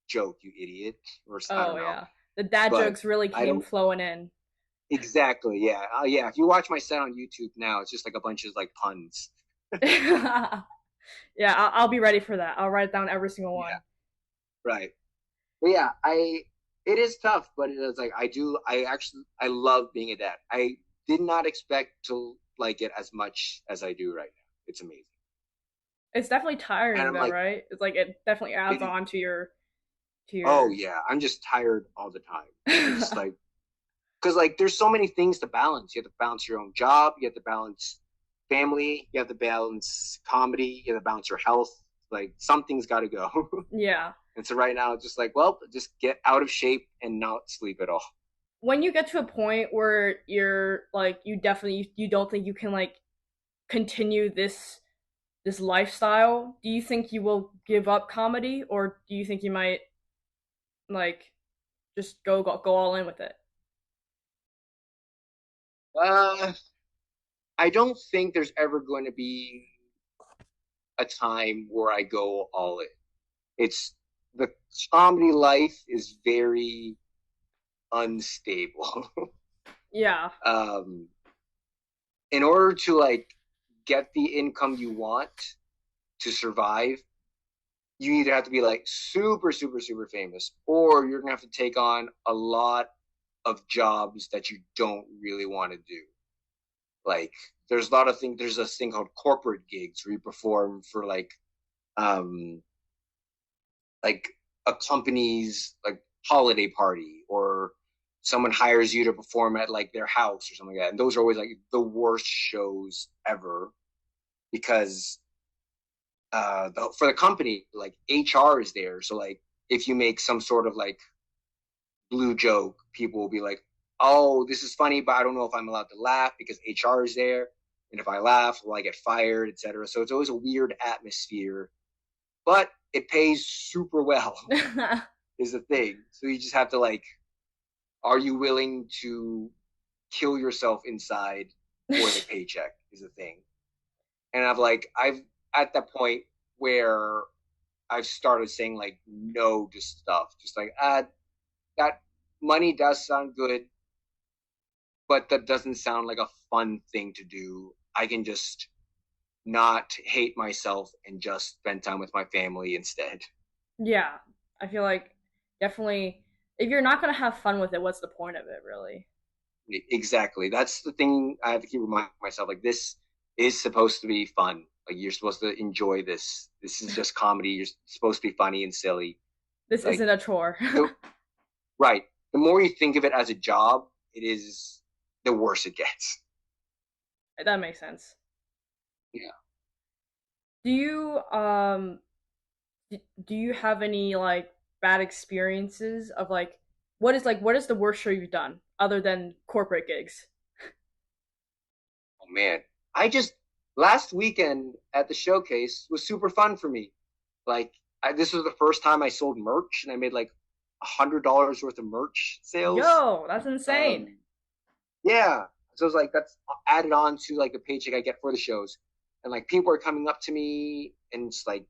joke, you idiot, or I Oh don't know, yeah, the dad but jokes really I came don't flowing in. exactly, yeah, yeah. If you watch my set on YouTube now, it's just like a bunch of like puns. Yeah, I'll be ready for that. I'll write down every single Yeah, one. right. But yeah, I it is tough, but it is like I love being a dad. I did not expect to like it as much as I do right now. It's amazing. It's definitely And tiring I'm though, like, right? It's like it definitely adds it, on to oh your yeah, I'm just tired all the time. I'm just like because like there's so many things to balance. You have to balance your own job, you have to balance family, you have to balance comedy, you have to balance your health. Like something's got to go. Yeah. And so right now it's just like, well, just get out of shape and not sleep at all. When you get to a point where you're like you definitely you don't think you can like continue this lifestyle, do you think you will give up comedy, or do you think you might like just go all in with it? uh I don't think there's ever going to be a time where I go all in. It's the comedy life is very unstable. Yeah. um in order to like get the income you want to survive, you either have to be like super, super, super famous, or you're gonna have to take on a lot of jobs that you don't really want to do. Like there's a lot of things. There's this thing called corporate gigs where you perform for um like a company's like holiday party, or someone hires you to perform at like their house or something like that. And those are always like the worst shows ever because for the company, like HR is there. So like if you make some sort of like blue joke, people will be like, "Oh, this is funny, but I don't know if I'm allowed to laugh because HR is there, and if I laugh, will I get fired, etc." So it's always a weird atmosphere, but it pays super well. Is the thing. So you just have to like, are you willing to kill yourself inside for the paycheck? Is the thing. And I've at that point where I've started saying like no to stuff, just like that money does sound good, but that doesn't sound like a fun thing to do. I can just not hate myself and just spend time with my family instead. Yeah. I feel like definitely if you're not gonna have fun with it, what's the point of it really? Exactly. That's the thing I have to keep reminding myself. Like this is supposed to be fun. Like you're supposed to enjoy this. This is just comedy. You're supposed to be funny and silly. This Like isn't a chore. the right. The more you think of it as a job, it is the worse it gets. That makes sense. Yeah. Do you do you have any like bad experiences of like what is the worst show you've done other than corporate gigs? Oh man. I just last weekend at the showcase was super fun for me. Like this was the first time I sold merch and I made like $100 worth of merch sales. Yo, that's insane. Um, Yeah. So it's like that's added on to like the paycheck I get for the shows. And like people are coming up to me and just like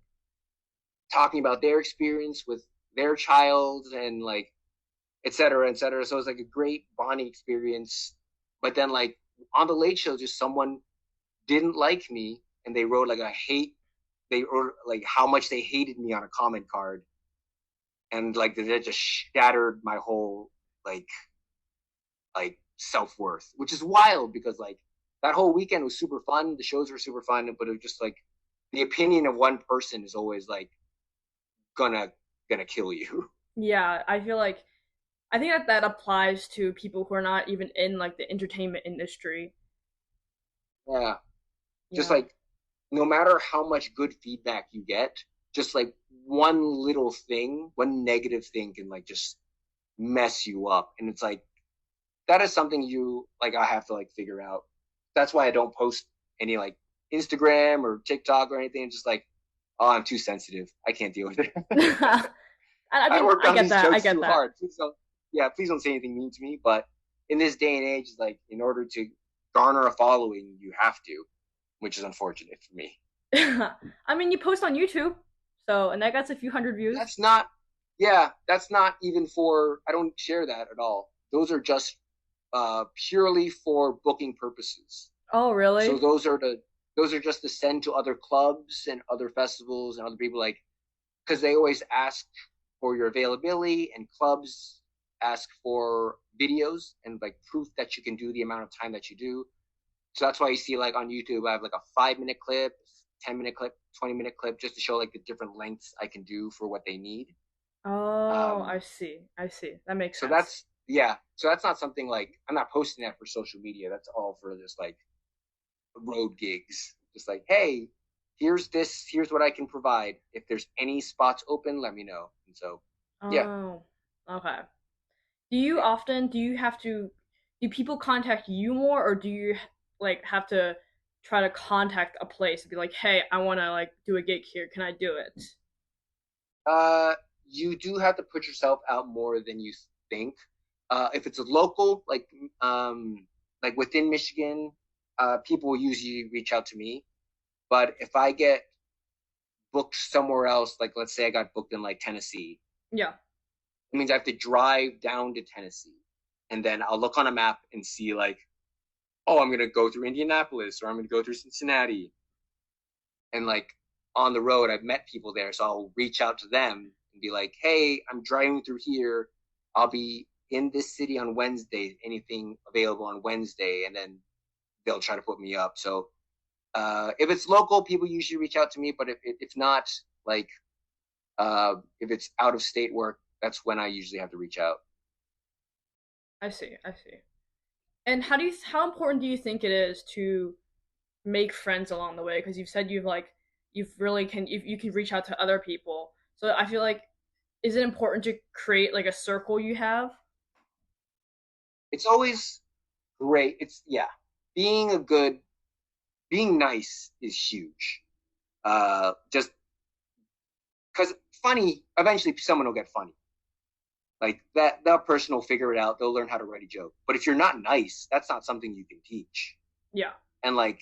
talking about their experience with their child and like et cetera, et cetera. So it's like a great bonding experience. But then like on the late show, just someone didn't like me and they wrote like a hate they wrote like how much they hated me on a comment card. And like that just shattered my whole like self worth, which is wild because like that whole weekend was super fun. The shows were super fun, but it was just like the opinion of one person is always like gonna gonna kill you. Yeah, I feel like I think that that applies to people who are not even in like the entertainment industry. Yeah, just Yeah. like no matter how much good feedback you get, just like one little thing, one negative thing can like just mess you up, and it's like that is something you like I have to like figure out. That's why I don't post any like Instagram or TikTok or anything. It's just like, oh, I'm too sensitive. I can't deal with it. I I mean, worked I on get these that. I jokes get too that. hard. Please don't, yeah, please don't say anything mean to me. But in this day and age, like in order to garner a following, you have to, which is unfortunate for me. I mean, you post on YouTube, so and that gets a few hundred views. That's not, yeah, that's not even for. I don't share that at all. Those are just purely for booking purposes. Oh, So really? those are just to send to other clubs and other festivals and other people like because they always ask for your availability and clubs ask for videos and like proof that you can do the amount of time that you do. So that's why you see like on YouTube I have like a 5 minute clip, 10 minute clip, 20 minute clip just to show like the different lengths I can do for what they need. Oh, I Um, see. I see. That makes so sense. yeah. So that's not something like I'm not posting that for social media. That's all for just like road gigs. Just like, hey, here's this, here's what I can provide. If there's any spots open, let me know. And so, yeah, Oh, okay. Do you yeah. often do you have to do people contact you more, or do you like have to try to contact a place and be like, "Hey, I want to like do a gig here. Can I do it?" Uh, you do have to put yourself out more than you think. If it's a local, like within Michigan, people will usually reach out to me. But if I get booked somewhere else, like let's say I got booked in like Tennessee, Yeah. it means I have to drive down to Tennessee, and then I'll look on a map and see like, oh, I'm gonna go through Indianapolis or I'm gonna go through Cincinnati, and like on the road, I've met people there, so I'll reach out to them and be like, hey, I'm driving through here. I'll be in this city on Wednesday. Anything available on Wednesday, and then they'll try to put me up. So if it's local, people usually reach out to me, but if not, like if it's out of state work, that's when I usually have to reach out. I see. I see. And how important do you think it is to make friends along the way? Because you've said you've really can you can reach out to other people. So I feel like is it important to create like a circle you have? It's always great. It's yeah, being a good, being nice is huge. Just because funny, eventually someone will get funny. Like that person will figure it out. They'll learn how to write a joke. But if you're not nice, that's not something you can teach. Yeah. And like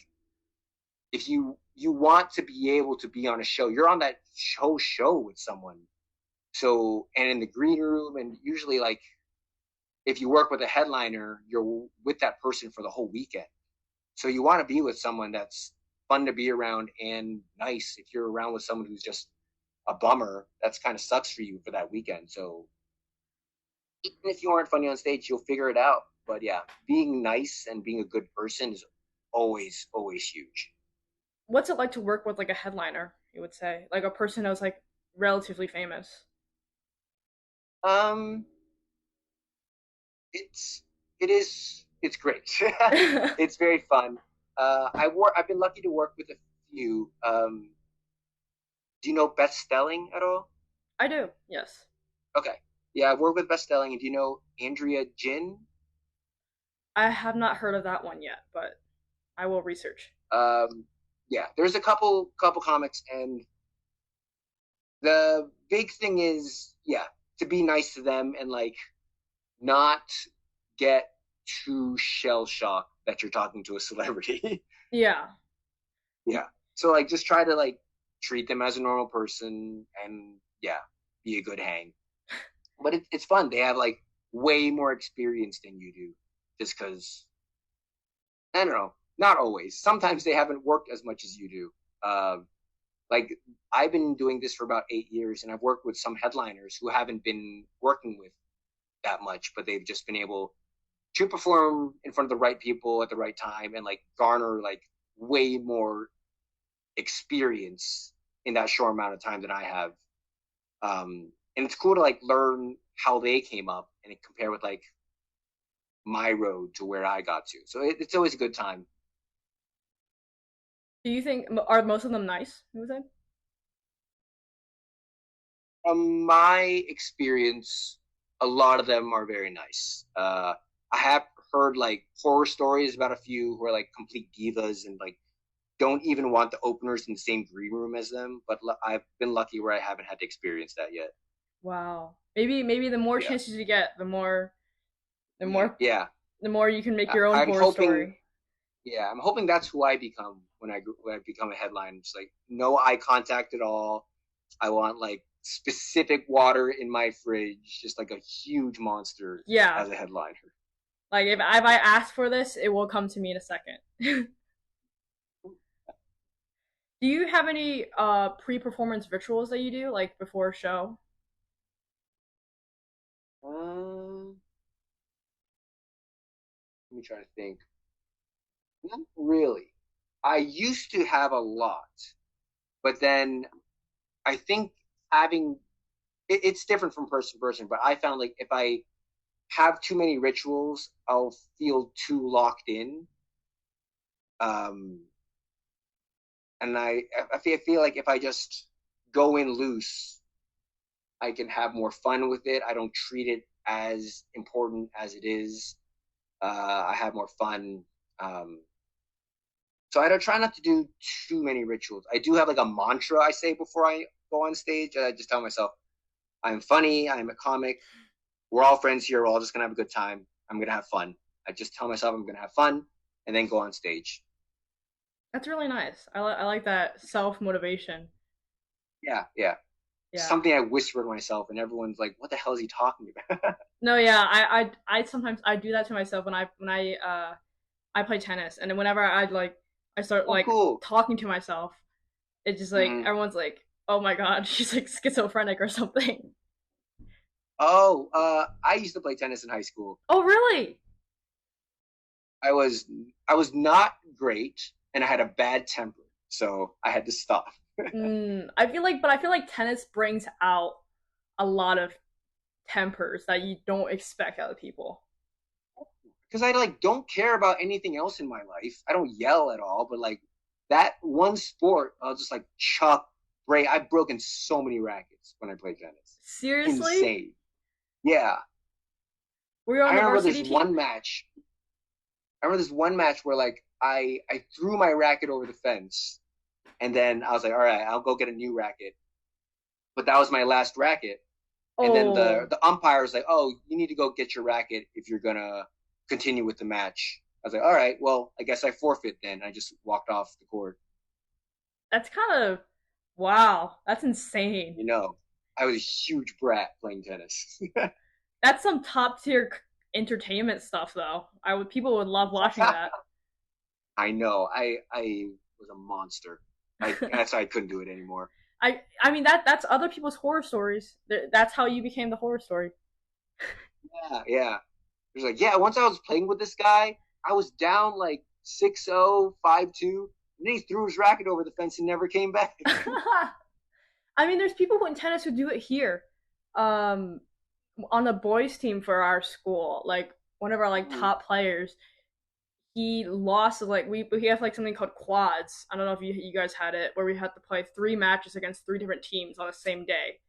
if you want to be able to be on a show, you're on that show with someone. So and in the green room, and usually like if you work with a headliner, you're with that person for the whole weekend. So you want to be with someone that's fun to be around and nice. If you're around with someone who's just a bummer, that's kind of sucks for you for that weekend. So even if you aren't funny on stage, you'll figure it out. But yeah, being nice and being a good person is always huge. What's it like to work with like a headliner, you would say? Like a person that was like relatively famous. Um, it's it's great. It's very fun. I've been lucky to work with a few. Do you know Beth Stelling at all? I do, yes. Okay. Yeah, I've worked with Beth Stelling, and do you know Andrea Jin? I have not heard of that one yet, but I will research. Yeah, there's a couple comics, and the big thing is, yeah, to be nice to them and like not get too shell shocked that you're talking to a celebrity. Yeah. Yeah. So like just try to like treat them as a normal person and yeah, be a good hang. But it's fun. They have like way more experience than you do just because I don't know, not always. Sometimes they haven't worked as much as you do. Like I've been doing this for about 8 years and I've worked with some headliners who haven't been working with that much, but they've just been able to perform in front of the right people at the right time and like garner like way more experience in that short amount of time that I have. And it's cool to like learn how they came up and compare with like my road to where I got to. So it's always a good time. Do you think are most of them nice? You would say? From my experience, a lot of them are very nice. I have heard like horror stories about a few who are like complete divas and like don't even want the openers in the same green room as them. But I've been lucky where I haven't had to experience that yet. Wow. Maybe the more Yeah, chances you get, the more yeah. the more you can make your own I'm horror hoping. story. Yeah, I'm hoping that's who I become when I become a headline. It's like no eye contact at all. I want like specific water in my fridge, just like a huge monster Yeah. as a headliner. Like if I ask for this, it will come to me in a second. Do you have any pre-performance rituals that you do like before a show? Um, Let me try to think. Not really. I used to have a lot, but then I think having it's different from person to person. But I found like if I have too many rituals, I'll feel too locked in. Um, and I feel like if I just go in loose, I can have more fun with it. I don't treat it as important as it is. I have more fun. Um, so I don't try not to do too many rituals. I do have like a mantra I say before I go on stage. I just tell myself, I'm funny. I'm a comic. We're all friends here. We're all just gonna have a good time. I'm gonna have fun. I just tell myself I'm gonna have fun, and then go on stage. That's really nice. I like that self motivation. Yeah, yeah. Yeah. Something I whisper to myself, and everyone's like, "What the hell is he talking about?" No, yeah. I sometimes I do that to myself when I play tennis, and then whenever I start Oh, like cool. talking to myself, it's just like Mm-hmm. everyone's like, "Oh my god, she's like schizophrenic or something." Oh, I used to play tennis in high school. Oh really? I was I was not great, and I had a bad temper, so I had to stop. I feel like tennis brings out a lot of tempers that you don't expect out of people. Because I like don't care about anything else in my life. I don't yell at all, but like that one sport, I'll just like chop, break. I've broken so many rackets when I play tennis. Seriously? Insane. Yeah, Were you on I the remember this varsity team? one match. I remember this one match where like I threw my racket over the fence, and then I was like, all right, I'll go get a new racket. But that was my last racket. And then the Oh, the umpire was like, "Oh, you need to go get your racket if you're gonna continue with the match." I was like, "All right, well, I guess I forfeit then." I just walked off the court. that's kind of wow. That's insane. You know, I was a huge brat playing tennis. That's some top tier entertainment stuff, though. I would People would love watching that. I know. I was a monster. That's why I couldn't do it anymore. I mean that's other people's horror stories. That's how you became the horror story. Yeah, yeah. It was like, yeah. Once I was playing with this guy, I was down like 6-0, 5-2, and then he threw his racket over the fence and never came back. I mean, there's people in tennis who do it here. Um, on the boys team for our school, like one of our like Mhm. top players, he lost like we have like something called quads. I don't know if you guys had it where we had to play 3 matches against 3 different teams on the same day.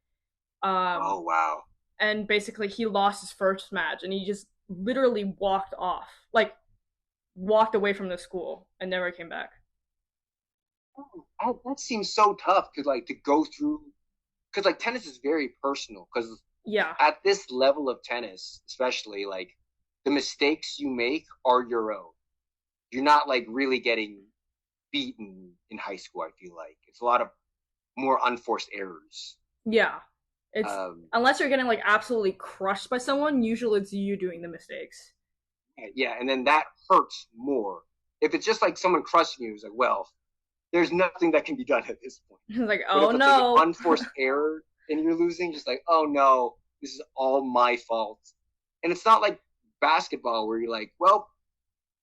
Um, Oh wow. and basically he lost his first match and he just literally walked off, like walked away from the school and never came back. That seems so tough to like to go through because like tennis is very personal because Yeah, at this level of tennis especially like the mistakes you make are your own. You're not like really getting beaten in high school. I feel like it's a lot of more unforced errors. yeah. It's um unless you're getting like absolutely crushed by someone, usually it's you doing the mistakes. yeah, and then that hurts more if it's just like someone crushing you. It's like, well, there's nothing that can be done at this point. It's like, But oh if it's like an no. unforced error and you're losing, just like, oh no, this is all my fault. And it's not like basketball where you're like, well,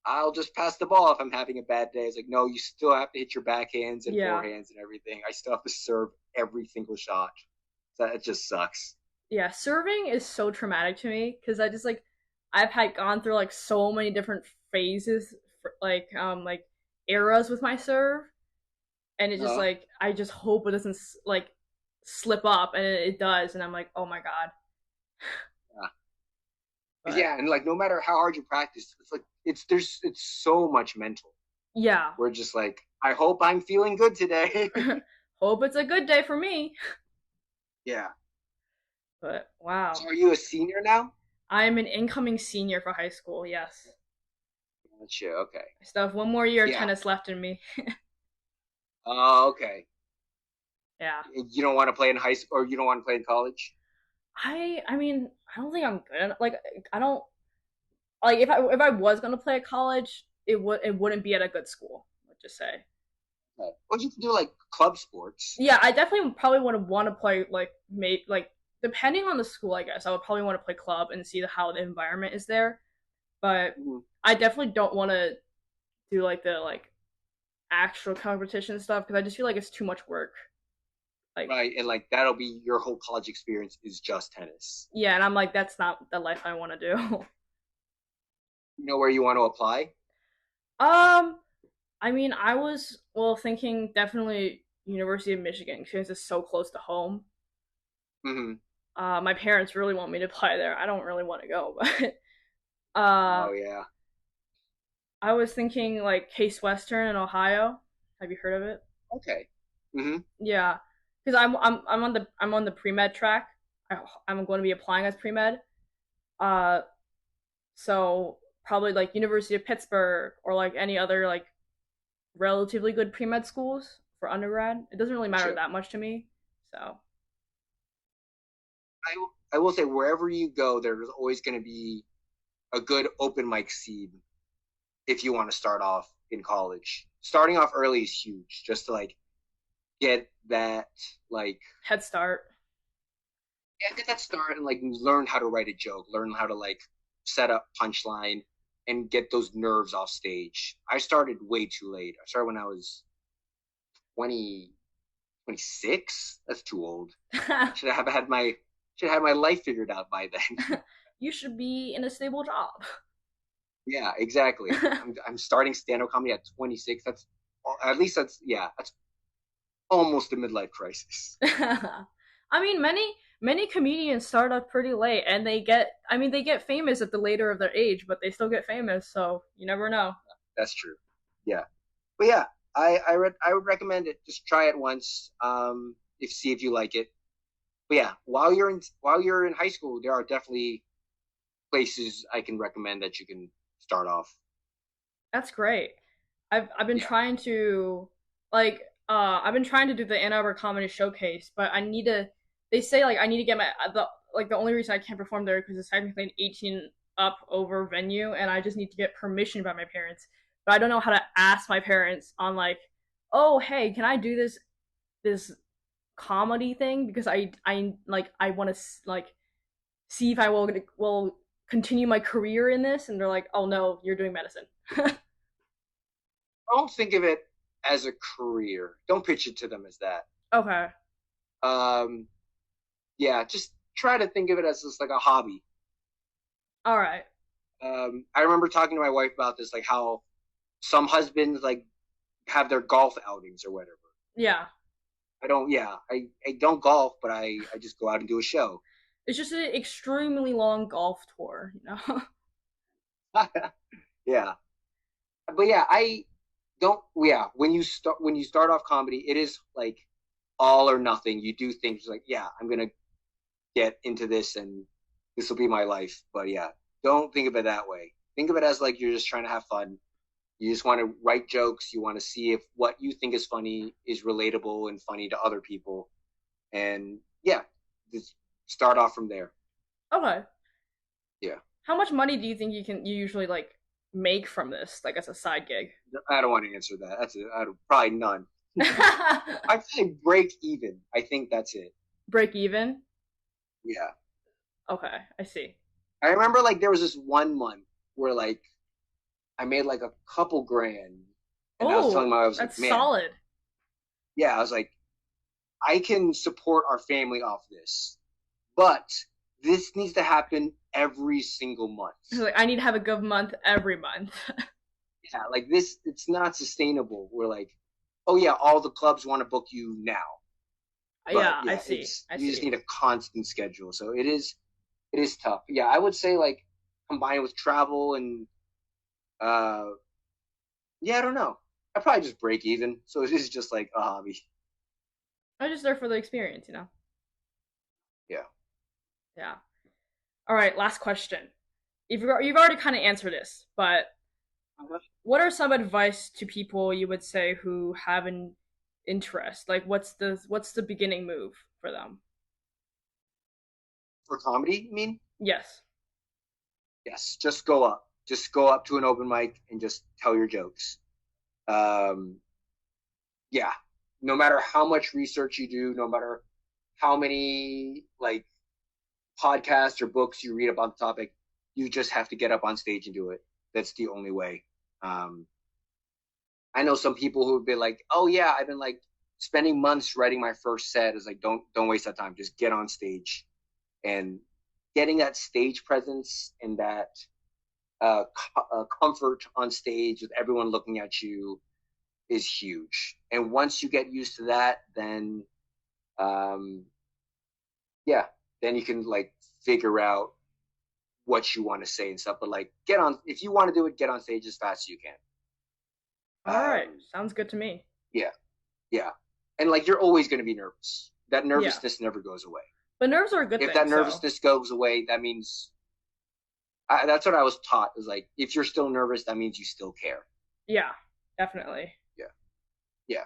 I'll just pass the ball if I'm having a bad day. It's like, no, you still have to hit your backhands and Yeah, forehands and everything. I still have to serve every single shot. So it just sucks. yeah. Serving is so traumatic to me because I just like I've had gone through like so many different phases, like eras with my serve, and it just Uh, like I just hope it doesn't like slip up, and it does, and I'm like, oh my god. yeah. But Yeah, and like no matter how hard you practice, it's like it's so much mental. yeah, We're just like, I hope I'm feeling good today. hope it's a good day for me. Yeah. But wow, So are you a senior now? I'm an incoming senior for high school. Yes, Gotcha. Okay. I still have one more year of Yeah. tennis left in me. Oh, okay. Yeah, You don't want to play in high school, or you don't want to play in college? I mean I don't think I'm good. Like I don't like if I was gonna play at college, it wouldn't be at a good school. Let's just say. Okay. Well, you can do like club sports. Yeah, I definitely probably would want to play like maybe like depending on the school. I guess I would probably want to play club and see how the environment is there. But Mhm. I definitely don't want to do like the like actual competition stuff because I just feel like it's too much work. Like, right, and like that'll be your whole college experience is just tennis. yeah, and I'm like, that's not the life I want to do. You know where you want to apply? um, I mean, I was thinking definitely University of Michigan because it's so close to home. Mm-hmm. My parents really want me to apply there. I don't really want to go, but Oh yeah. I was thinking like Case Western in Ohio. Have you heard of it? Okay. Mm-hmm. Yeah, because I'm on the pre med track. I'm going to be applying as pre med. Uh, so probably like University of Pittsburgh or like any other like relatively good pre med schools for undergrad. It doesn't really matter Gotcha. that much to me. So I will say wherever you go, there's always going to be a good open mic scene if you want to start off in college. Starting off early is huge, just to like get that like head start. yeah, get that start and like learn how to write a joke, learn how to like set up punchline and get those nerves off stage. I started way too late. I started when I was 20, 26. That's too old. Should have my life figured out by then. You should be in a stable job. Yeah, exactly. I'm starting stand-up comedy at 26. That's at least that's almost a midlife crisis. I mean, many comedians start up pretty late, and they get famous at the later of their age, but they still get famous. So you never know. That's true. Yeah, but yeah, I would recommend it. Just try it once. If see if you like it. But yeah, while you're in high school, there are definitely places I can recommend that you can start off. That's great. I've been Yeah. trying to like I've been trying to do the Ann Arbor Comedy Showcase, but I need to. They say like I need to get my the only reason I can't perform there because it's technically an 18 up over venue, and I just need to get permission by my parents. But I don't know how to ask my parents on like, oh hey, can I do this comedy thing because I want to like see if I will continue my career in this, and they're like, oh no, you're doing medicine. Don't think of it as a career. Don't pitch it to them as that. Okay. Um, yeah, just try to think of it as just like a hobby. All right. I remember talking to my wife about this, like how some husbands like have their golf outings or whatever. Yeah. I don't golf, but I just go out and do a show. It's just an extremely long golf tour, you know. Yeah, but yeah, I don't. Yeah, when you start off comedy, it is like all or nothing. You do things like, yeah, I'm gonna get into this and this will be my life. But yeah, don't think of it that way. Think of it as like you're just trying to have fun. You just want to write jokes. You want to see if what you think is funny is relatable and funny to other people. And yeah, just start off from there. Okay. Yeah. How much money do you think you usually like make from this, like as a side gig? I don't want to answer that. Probably none. I'd say break even. I think that's it. Break even? Yeah. Okay, I see. I remember like there was this one month where like I made like a couple grand and I was telling Oh, my I was like, that's man, solid. yeah, I was like, I can support our family off this. But this needs to happen every single month. Like I need to have a good month every month. Yeah, like this it's not sustainable. We're like, oh yeah, all the clubs want to book you now. But Yeah, I yeah, see. it's I you just see. need a constant schedule. So it is tough. Yeah, I would say like combined with travel and uh yeah, I don't know. I probably just break even. So it is just like a hobby. I'm just there for the experience, you know. Yeah. Yeah. All right, last question. You've already kind of answered this, but what are some advice to people you would say who have an interest? Like what's the beginning move for them? For comedy, you mean? Yes. Yes. Just go up. Just go up to an open mic and just tell your jokes. Um yeah. No matter how much research you do, no matter how many like podcasts or books you read up on the topic, you just have to get up on stage and do it. That's the only way. Um, I know some people who've been like, "Oh yeah, I've been like spending months writing my first set is like, don't waste that time. Just get on stage, and getting that stage presence and that comfort on stage with everyone looking at you is huge. And once you get used to that, then um, yeah, then you can like figure out what you want to say and stuff. But like, get on if you want to do it, get on stage as fast as you can. All right, Um, sounds good to me. yeah, yeah, and like you're always going to be nervous. That Yeah, nervousness never goes away. but nerves are a good If thing. that So nervousness goes away, that means that's what I was taught. Is like if you're still nervous, that means you still care. yeah, definitely. Yeah, yeah.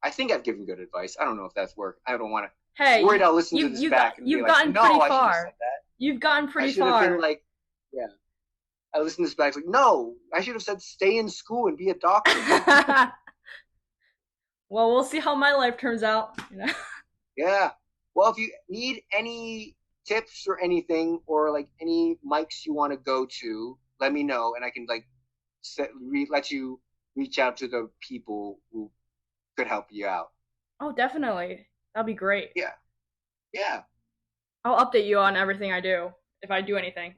I think I've given good advice. I don't know if that's worked. I don't want to Hey, worried I'll listen to this back and be you've like, gotten no, pretty I should have said far. that. You've gotten I pretty should have been far. like, yeah. I listened to this back like, no, I should have said stay in school and be a doctor. Well, we'll see how my life turns out. Yeah. Well, if you need any tips or anything, or like any mics you want to go to, let me know, and I can like let you reach out to the people who could help you out. Oh, definitely. That'd be great. Yeah. Yeah. I'll update you on everything I do if I do anything.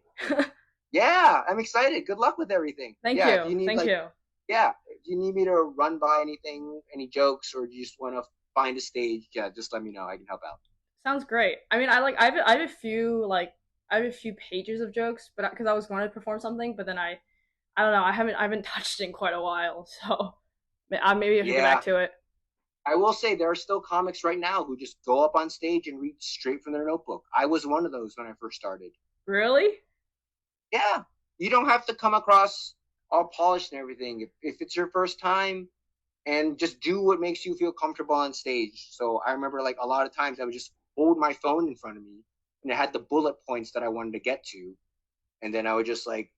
Yeah. I'm excited. Good luck with everything. Thank Yeah. If you. you need Thank like, you. yeah, if you need me to run by anything, any jokes, or you just want to find a stage, yeah, just let me know. I can help out. Sounds great. I mean, I have a few I have a few pages of jokes, but because I was going to perform something, but then I don't know. I haven't touched it in quite a while, so maybe I should get back Yeah. to it. I will say there are still comics right now who just go up on stage and read straight from their notebook. I was one of those when I first started. Really? Yeah. You don't have to come across all polished and everything. If it's your first time, and just do what makes you feel comfortable on stage. So I remember like a lot of times I would just hold my phone in front of me and it had the bullet points that I wanted to get to. And then I would just like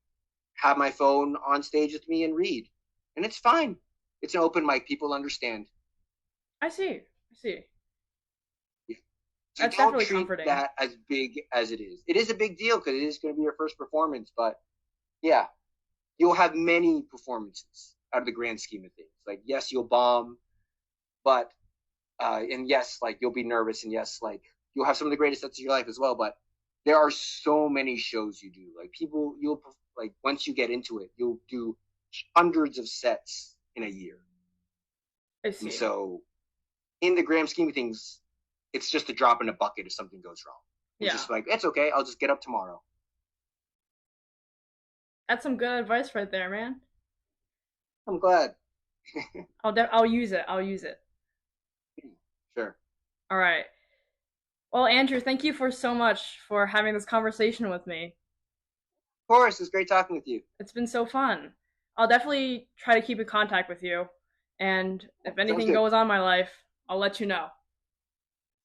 have my phone on stage with me and read. And it's fine. It's an open mic. People understand. I see. I see. So That's don't definitely treat comforting. that as big as it is. It is a big deal because it is going to be your first performance. But yeah, you'll have many performances out of the grand scheme of things. Like, yes, you'll bomb, but and yes, like you'll be nervous, and yes, like you'll have some of the greatest sets of your life as well. But there are so many shows you do. Like people, you'll like once you get into it, you'll do hundreds of sets in a year. I And see. so, in the grand scheme of things, it's just a drop in a bucket if something goes wrong. It's Yeah. just like it's okay. I'll just get up tomorrow. That's some good advice right there, man. I'm glad. I'll use it. I'll use it. Sure. All right. Well, Andrew, thank you for so much for having this conversation with me. Of course, it's great talking with you. It's been so fun. I'll definitely try to keep in contact with you, and if Sounds anything good. goes on in my life, I'll let you know.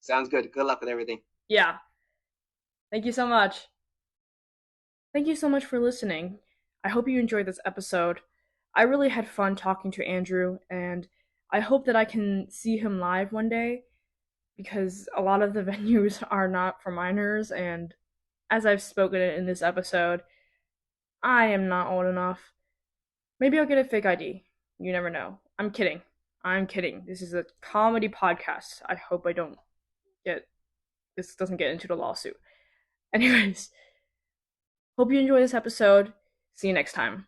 Sounds good. Good luck with everything. Yeah. Thank you so much. Thank you so much for listening. I hope you enjoyed this episode. I really had fun talking to Andrew, and I hope that I can see him live one day because a lot of the venues are not for minors, and as I've spoken in this episode, I am not old enough. Maybe I'll get a fake ID. You never know. I'm kidding. I'm kidding. This is a comedy podcast. I hope I don't get this doesn't get into the lawsuit. Anyways, hope you enjoy this episode. See you next time.